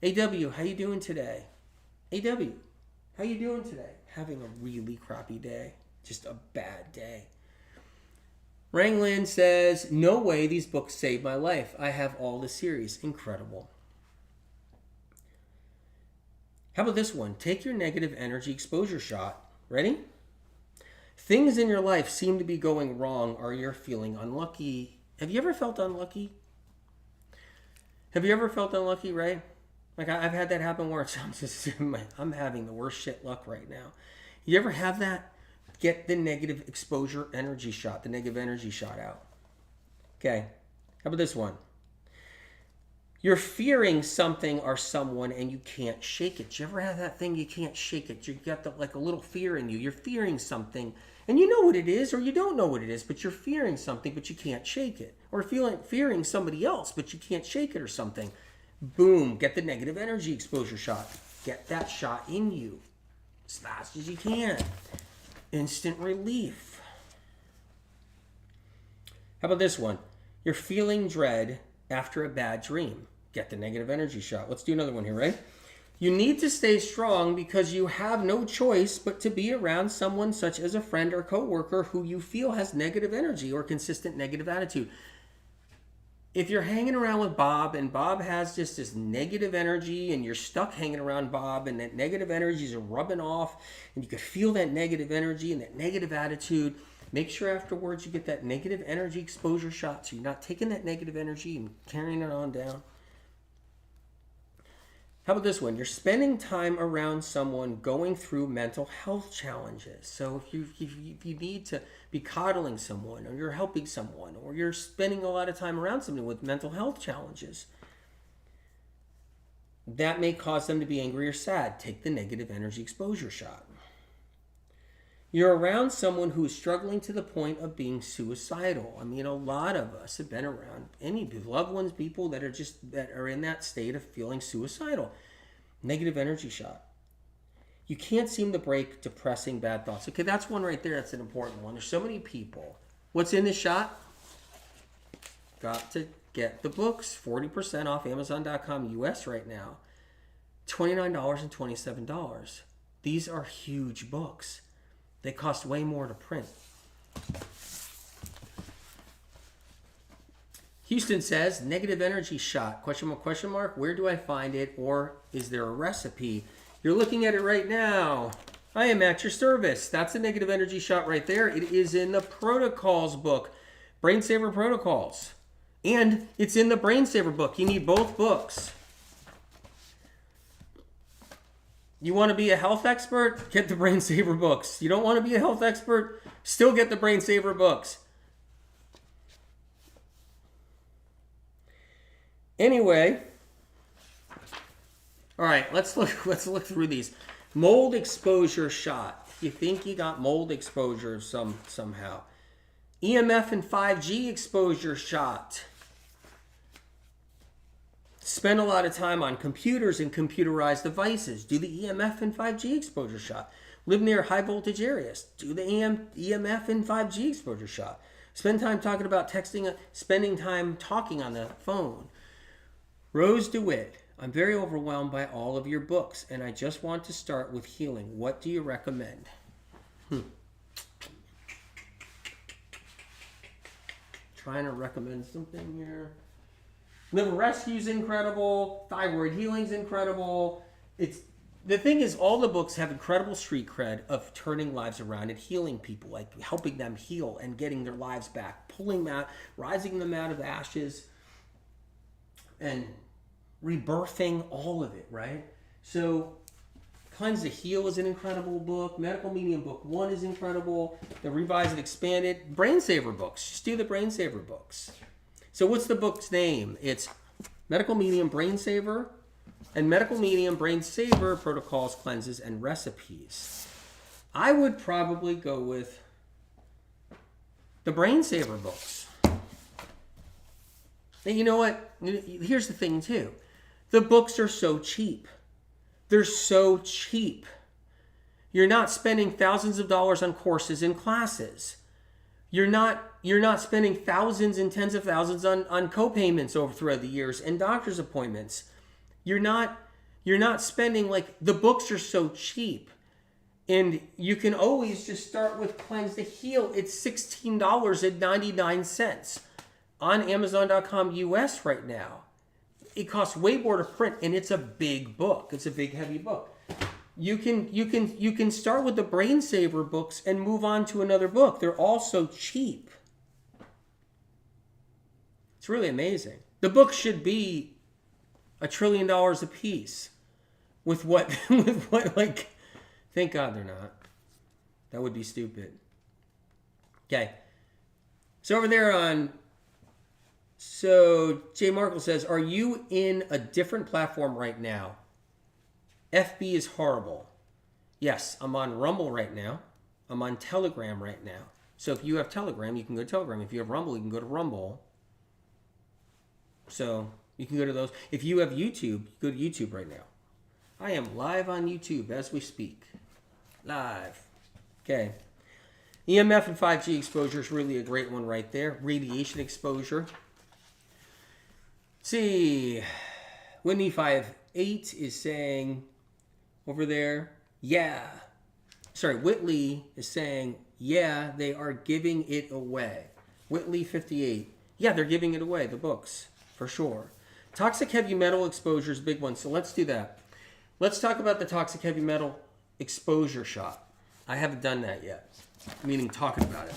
AW, how you doing today? AW, how you doing today? Having a really crappy day. Just a bad day. Ranglin says, no way, these books saved my life. I have all the series. Incredible. How about this one? Take your negative energy exposure shot. Ready? Things in your life seem to be going wrong or you're feeling unlucky. Have you ever felt unlucky? Have you ever felt unlucky, right? Like I've had that happen where I'm having the worst shit luck right now. You ever have that? Get the negative exposure energy shot, the negative energy shot out. Okay. How about this one? You're fearing something or someone and you can't shake it. You ever have that thing you can't shake it? You got like a little fear in you. You're fearing something and you know what it is or you don't know what it is, but you're fearing something but you can't shake it. Or fearing somebody else but you can't shake it or something. Boom, get the negative energy exposure shot. Get that shot in you as fast as you can. Instant relief. How about this one? You're feeling dread after a bad dream. Get the negative energy shot. Let's do another one here, right? You need to stay strong because you have no choice but to be around someone such as a friend or coworker who you feel has negative energy or consistent negative attitude. If you're hanging around with Bob and Bob has just this negative energy and you're stuck hanging around Bob and that negative energy is rubbing off and you can feel that negative energy and that negative attitude, make sure afterwards you get that negative energy exposure shot so you're not taking that negative energy and carrying it on down. How about this one? You're spending time around someone going through mental health challenges. So if you need to be coddling someone or you're helping someone or you're spending a lot of time around someone with mental health challenges, that may cause them to be angry or sad. Take the negative energy exposure shot. You're around someone who's struggling to the point of being suicidal. I mean, a lot of us have been around any loved ones, people that are in that state of feeling suicidal. Negative energy shot. You can't seem to break depressing bad thoughts. Okay, that's one right there. That's an important one. There's so many people. What's in this shot? Got to get the books. 40% off Amazon.com US right now. $29 and $27. These are huge books. They cost way more to print. Houston says, negative energy shot, question mark, where do I find it, or is there a recipe? You're looking at it right now. I am at your service. That's a negative energy shot right there. It is in the Protocols book, Brain Saver Protocols. And it's in the Brain Saver book. You need both books. You want to be a health expert? Get the Brain Saver books. You don't want to be a health expert? Still get the Brain Saver books. Anyway, all right, let's look through these. Mold exposure shot. You think you got mold exposure somehow. EMF and 5G exposure shot. Spend a lot of time on computers and computerized devices. Do the EMF and 5G exposure shot. Live near high voltage areas. Do the EMF and 5G exposure shot. Spend time talking about texting, spending time talking on the phone. Rose DeWitt, I'm very overwhelmed by all of your books, and I just want to start with healing. What do you recommend? Trying to recommend something here. Liver Rescue's incredible. Thyroid Healing's incredible. The thing is, all the books have incredible street cred of turning lives around and healing people, like helping them heal and getting their lives back, pulling them out, rising them out of ashes. and rebirthing all of it, right? So Cleanse to Heal is an incredible book. Medical Medium Book 1 is incredible. The Revised and Expanded. Brain Saver books. Just do the Brain Saver books. So what's the book's name? It's Medical Medium Brain Saver and Medical Medium Brain Saver Protocols, Cleanses, and Recipes. I would probably go with the Brain Saver books. And you know what? Here's the thing too. The books are so cheap. They're so cheap. You're not spending thousands of dollars on courses and classes. You're not spending thousands and tens of thousands on co-payments over throughout the years and doctor's appointments. You're not spending, like, the books are so cheap. And you can always just start with Cleanse to Heal. It's $16.99 on Amazon.com US right now. It costs way more to print, and it's a big book. It's a big, heavy book. You can start with the Brain Saver books and move on to another book. They're all so cheap. It's really amazing. The books should be $1 trillion a piece. With what like, thank God they're not. That would be stupid. Okay. So over there so Jay Markle says, are you in a different platform right now? FB is horrible. Yes, I'm on Rumble right now. I'm on Telegram right now. So if you have Telegram, you can go to Telegram. If you have Rumble, you can go to Rumble. So you can go to those. If you have YouTube, go to YouTube right now. I am live on YouTube as we speak. Live. Okay. EMF and 5G exposure is really a great one right there. Radiation exposure. Let's see. Whitney 58 is saying over there, yeah. Sorry, Whitley is saying, yeah, they are giving it away. Whitley 58. Yeah, they're giving it away, the books, for sure. Toxic heavy metal exposure is a big one, so let's do that. Let's talk about the toxic heavy metal exposure shot. I haven't done that yet, meaning talking about it.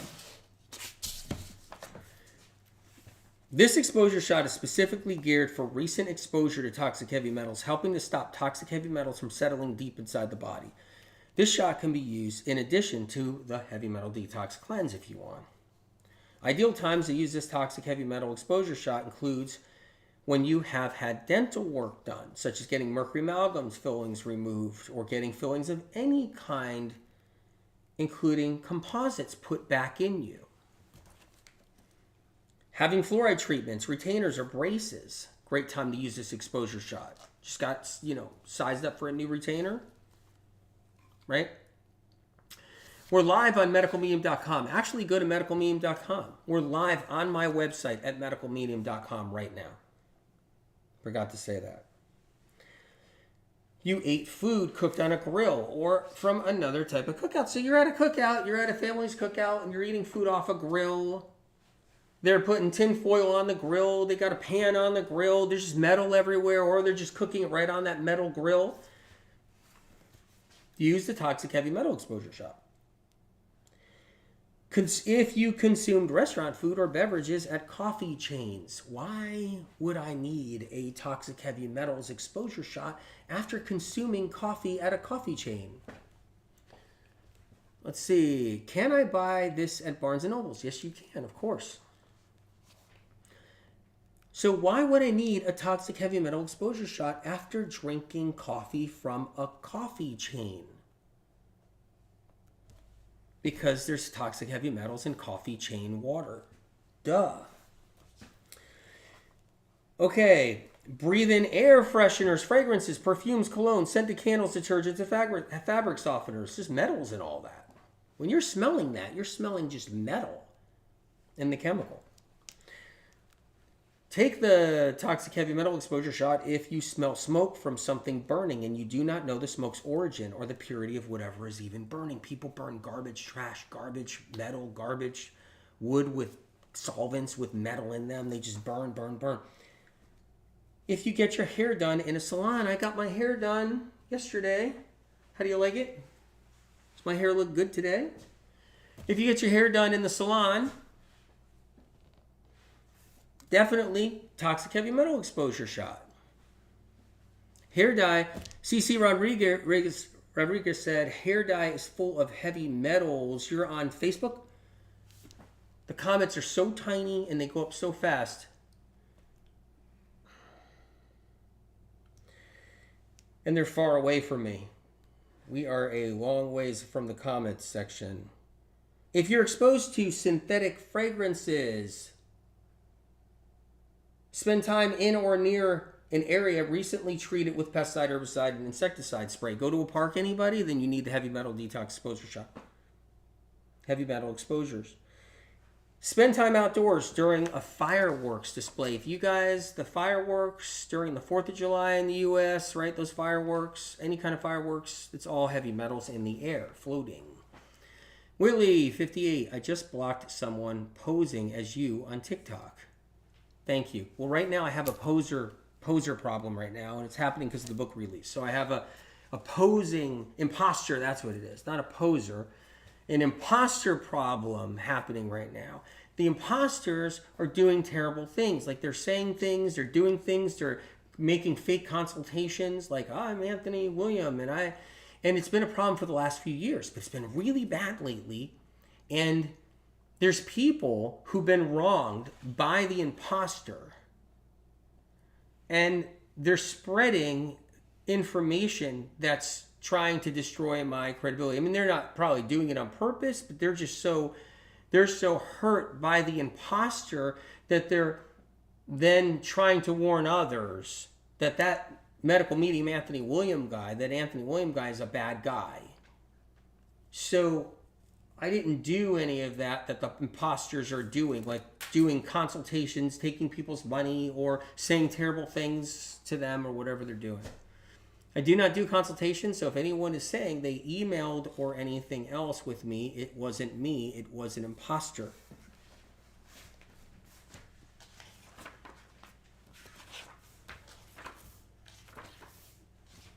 This exposure shot is specifically geared for recent exposure to toxic heavy metals, helping to stop toxic heavy metals from settling deep inside the body. This shot can be used in addition to the heavy metal detox cleanse if you want. Ideal times to use this toxic heavy metal exposure shot includes when you have had dental work done, such as getting mercury amalgams fillings removed or getting fillings of any kind, including composites, put back in you. Having fluoride treatments, retainers, or braces. Great time to use this exposure shot. Just got, sized up for a new retainer. Right? We're live on medicalmedium.com. Actually, go to medicalmedium.com. We're live on my website at medicalmedium.com right now. Forgot to say that. You ate food cooked on a grill or from another type of cookout. So you're at a cookout, you're at a family's cookout, and you're eating food off a grill. They're putting tin foil on the grill. They got a pan on the grill. There's just metal everywhere, or they're just cooking it right on that metal grill. Use the toxic heavy metal exposure shot. If you consumed restaurant food or beverages at coffee chains, why would I need a toxic heavy metals exposure shot after consuming coffee at a coffee chain? Let's see. Can I buy this at Barnes & Noble's? Yes, you can, of course. So why would I need a toxic heavy metal exposure shot after drinking coffee from a coffee chain? Because there's toxic heavy metals in coffee chain water. Duh. Okay. Breathe in air fresheners, fragrances, perfumes, colognes, scented candles, detergents, and fabric softeners. Just metals and all that. When you're smelling that, you're smelling just metal in the chemical. Take the toxic heavy metal exposure shot if you smell smoke from something burning and you do not know the smoke's origin or the purity of whatever is even burning. People burn garbage, trash, garbage, metal, garbage, wood with solvents with metal in them. They just burn, burn, burn. If you get your hair done in a salon, I got my hair done yesterday. How do you like it? Does my hair look good today? If you get your hair done in the salon, definitely toxic heavy metal exposure shot. Hair dye, CC Rodriguez said, hair dye is full of heavy metals. You're on Facebook? The comments are so tiny and they go up so fast. And they're far away from me. We are a long ways from the comments section. If you're exposed to synthetic fragrances, spend time in or near an area recently treated with pesticide, herbicide, and insecticide spray. Go to a park, anybody? Then you need the heavy metal detox exposure shot. Heavy metal exposures. Spend time outdoors during a fireworks display. If you guys, the fireworks during the 4th of July in the U.S., right? Those fireworks, any kind of fireworks, it's all heavy metals in the air, floating. Willie, 58, I just blocked someone posing as you on TikTok. Thank you. Well, right now I have a poser problem right now, and it's happening because of the book release. So I have a posing imposter, that's what it is, not a poser. An imposter problem happening right now. The imposters are doing terrible things. Like they're saying things, they're doing things, they're making fake consultations like, I'm Anthony William, and it's been a problem for the last few years, but it's been really bad lately. And there's people who've been wronged by the imposter. And they're spreading information that's trying to destroy my credibility. I mean, they're not probably doing it on purpose, but they're so hurt by the imposter that they're then trying to warn others that medical medium Anthony William guy is a bad guy. So I didn't do any of that the imposters are doing, like doing consultations, taking people's money, or saying terrible things to them or whatever they're doing. I do not do consultations, so if anyone is saying they emailed or anything else with me, it wasn't me, it was an imposter.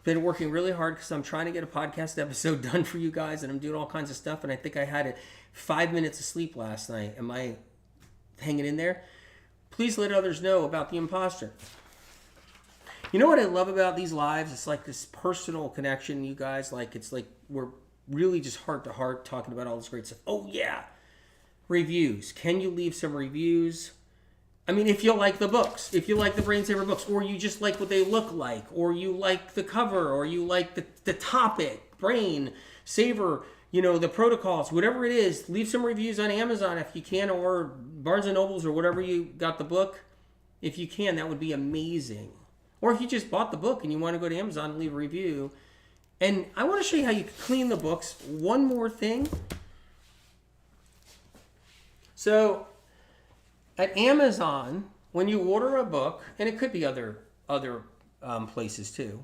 Been working really hard because I'm trying to get a podcast episode done for you guys, and I'm doing all kinds of stuff, and I think I had 5 minutes of sleep last night. Am I hanging in there? Please let others know about the imposter. You know what I love about these lives? It's like this personal connection, you guys. Like, it's like we're really just heart to heart talking about all this great stuff. Oh, yeah. Reviews. Can you leave some reviews? I mean, if you like the books, if you like the Brain Saver books, or you just like what they look like, or you like the cover, or you like the topic, Brain Saver, the protocols, whatever it is, leave some reviews on Amazon if you can, or Barnes & Nobles, or whatever you got the book. If you can, that would be amazing. Or if you just bought the book and you want to go to Amazon and leave a review. And I want to show you how you clean the books. One more thing. So at Amazon, when you order a book, and it could be other places too.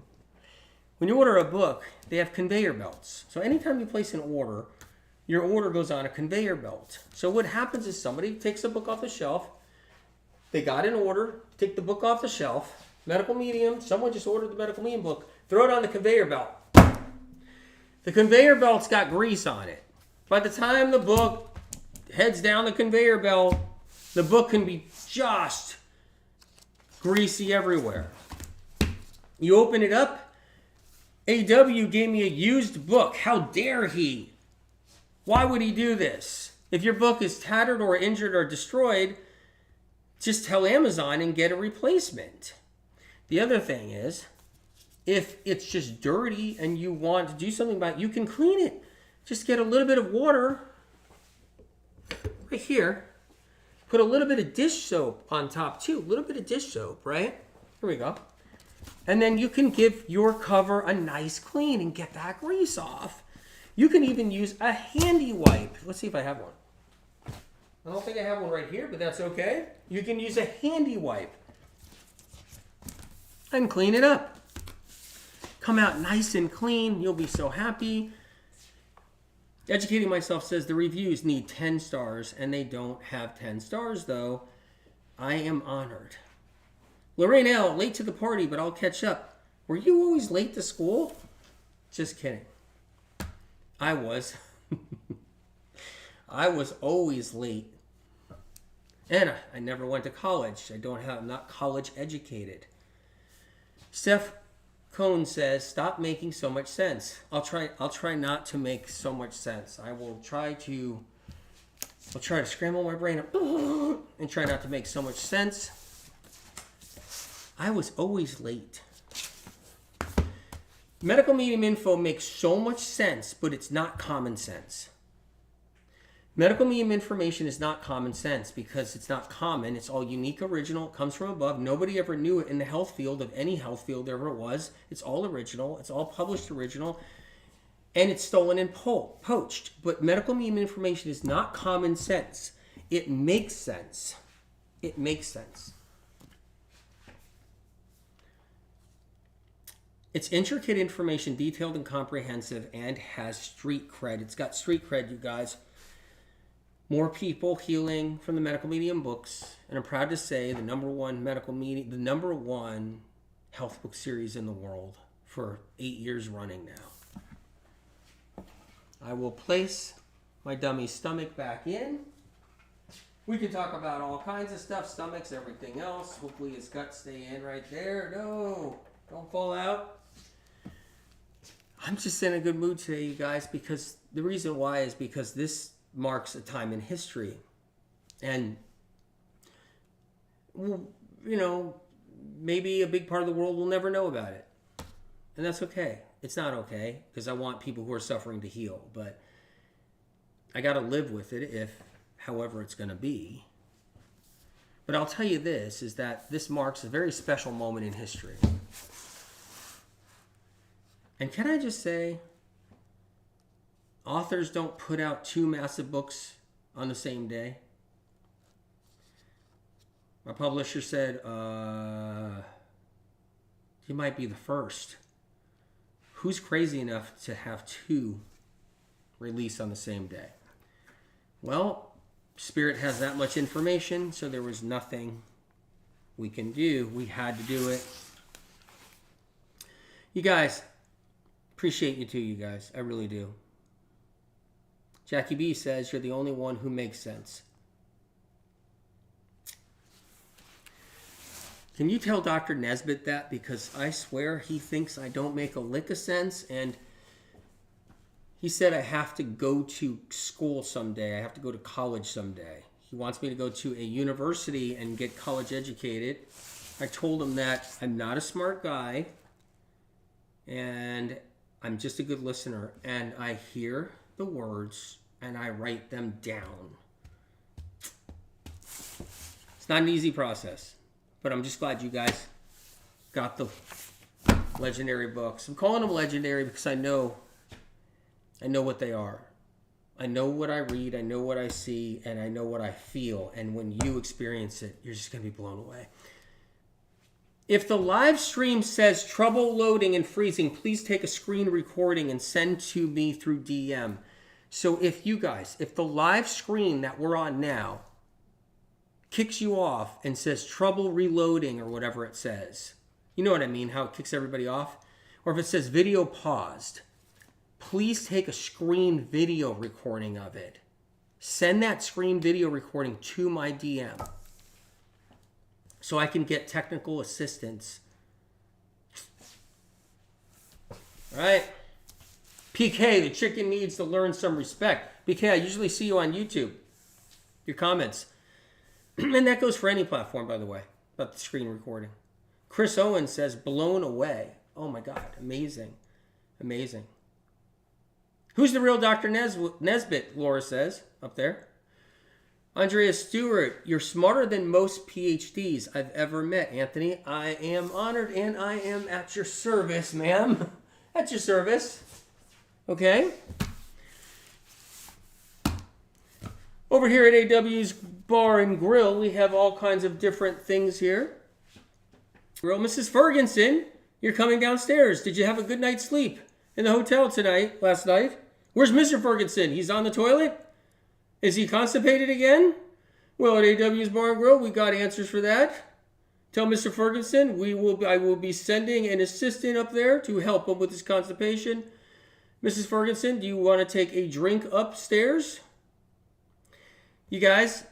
When you order a book, they have conveyor belts. So anytime you place an order, your order goes on a conveyor belt. So what happens is somebody takes a book off the shelf. They got an order, take the book off the shelf. Medical medium, someone just ordered the medical medium book, throw it on the conveyor belt. The conveyor belt's got grease on it. By the time the book heads down the conveyor belt, the book can be just greasy everywhere. You open it up, AW gave me a used book. How dare he? Why would he do this? If your book is tattered or injured or destroyed, just tell Amazon and get a replacement. The other thing is, if it's just dirty and you want to do something about it, you can clean it. Just get a little bit of water right here. Put a little bit of dish soap on top too. A little bit of dish soap, right? Here we go. And then you can give your cover a nice clean and get that grease off. You can even use a handy wipe. Let's see if I have one. I don't think I have one right here, but that's okay. You can use a handy wipe and clean it up. Come out nice and clean. You'll be so happy. Educating Myself says the reviews need 10 stars, and they don't have 10 stars, though. I am honored. Lorraine L., late to the party, but I'll catch up. Were you always late to school? Just kidding. I was. I was always late. And I never went to college. I'm not college educated. Steph Cohn says, stop making so much sense. I'll try not to make so much sense. I'll try to scramble my brain up and try not to make so much sense. I was always late. Medical medium info makes so much sense, but it's not common sense. Medical medium information is not common sense because it's not common. It's all unique, original. It comes from above. Nobody ever knew it in the health field of any health field ever it was. It's all original. It's all published original. And it's stolen and poached. But medical medium information is not common sense. It makes sense. It makes sense. It's intricate information, detailed and comprehensive, and has street cred. It's got street cred, you guys. More people healing from the medical medium books, and I'm proud to say the number one health book series in the world for 8 years running now. I will place my dummy stomach back in. We can talk about all kinds of stuff, stomachs, everything else. Hopefully his guts stay in right there. No, don't fall out. I'm just in a good mood today, you guys, because the reason why is because this marks a time in history. And, maybe a big part of the world will never know about it. And that's okay. It's not okay, because I want people who are suffering to heal. But I got to live with it, however it's going to be. But I'll tell you this, is that this marks a very special moment in history. And can I just say, authors don't put out 2 massive books on the same day. My publisher said, you might be the first. Who's crazy enough to have 2 released on the same day? Well, Spirit has that much information, so there was nothing we can do. We had to do it. You guys, appreciate you too, you guys. I really do. Jackie B says, you're the only one who makes sense. Can you tell Dr. Nesbitt that? Because I swear he thinks I don't make a lick of sense. And he said I have to go to school someday. I have to go to college someday. He wants me to go to a university and get college educated. I told him that I'm not a smart guy. And I'm just a good listener. And I hear the words and I write them down. It's not an easy process, but I'm just glad you guys got the legendary books. I'm calling them legendary because I know what they are. I know what I read, I know what I see, and I know what I feel. And when you experience it, you're just going to be blown away. If the live stream says trouble loading and freezing, please take a screen recording and send to me through DM. So if the live screen that we're on now kicks you off and says trouble reloading or whatever it says, you know what I mean, how it kicks everybody off? Or if it says video paused, please take a screen video recording of it. Send that screen video recording to my DM so I can get technical assistance. All right. PK, the chicken needs to learn some respect. PK, I usually see you on YouTube. Your comments. And that goes for any platform, by the way, about the screen recording. Chris Owen says, blown away. Oh my God, amazing. Amazing. Who's the real Dr. Nesbitt, Laura says, up there. Andrea Stewart, you're smarter than most PhDs I've ever met, Anthony. I am honored and I am at your service, ma'am. At your service. Okay? Over here at AW's Bar and Grill, we have all kinds of different things here. Well, Mrs. Ferguson, you're coming downstairs. Did you have a good night's sleep in the hotel last night? Where's Mr. Ferguson? He's on the toilet? Is he constipated again? Well, at AW's Bar and Grill, we got answers for that. Tell Mr. Ferguson I will be sending an assistant up there to help him with his constipation. Mrs. Ferguson, do you want to take a drink upstairs? You guys,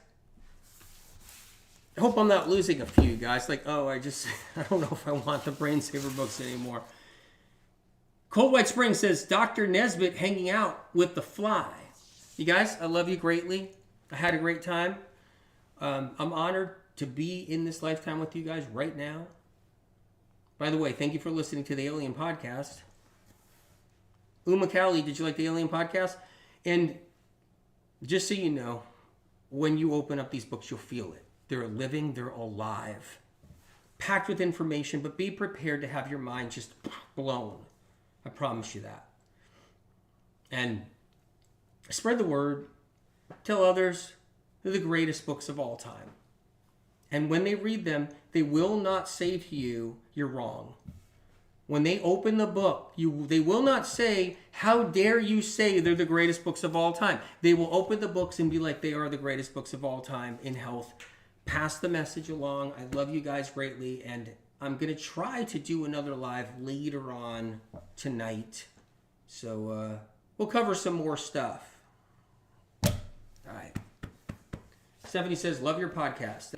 hope I'm not losing a few guys. Like, oh, I don't know if I want the Brain Saver books anymore. Cold White Spring says, Dr. Nesbitt hanging out with the fly. You guys, I love you greatly. I had a great time. I'm honored to be in this lifetime with you guys right now. By the way, thank you for listening to the Alien Podcast. Uma Cowley, did you like the Alien Podcast? And just so you know, when you open up these books, you'll feel it. They're living, they're alive. Packed with information, but be prepared to have your mind just blown. I promise you that. And spread the word. Tell others they're the greatest books of all time. And when they read them, they will not say to you, you're wrong. When they open the book, they will not say, how dare you say they're the greatest books of all time. They will open the books and be like, they are the greatest books of all time in health. Pass the message along. I love you guys greatly. And I'm going to try to do another live later on tonight. So we'll cover some more stuff. All right. Stephanie says, love your podcast.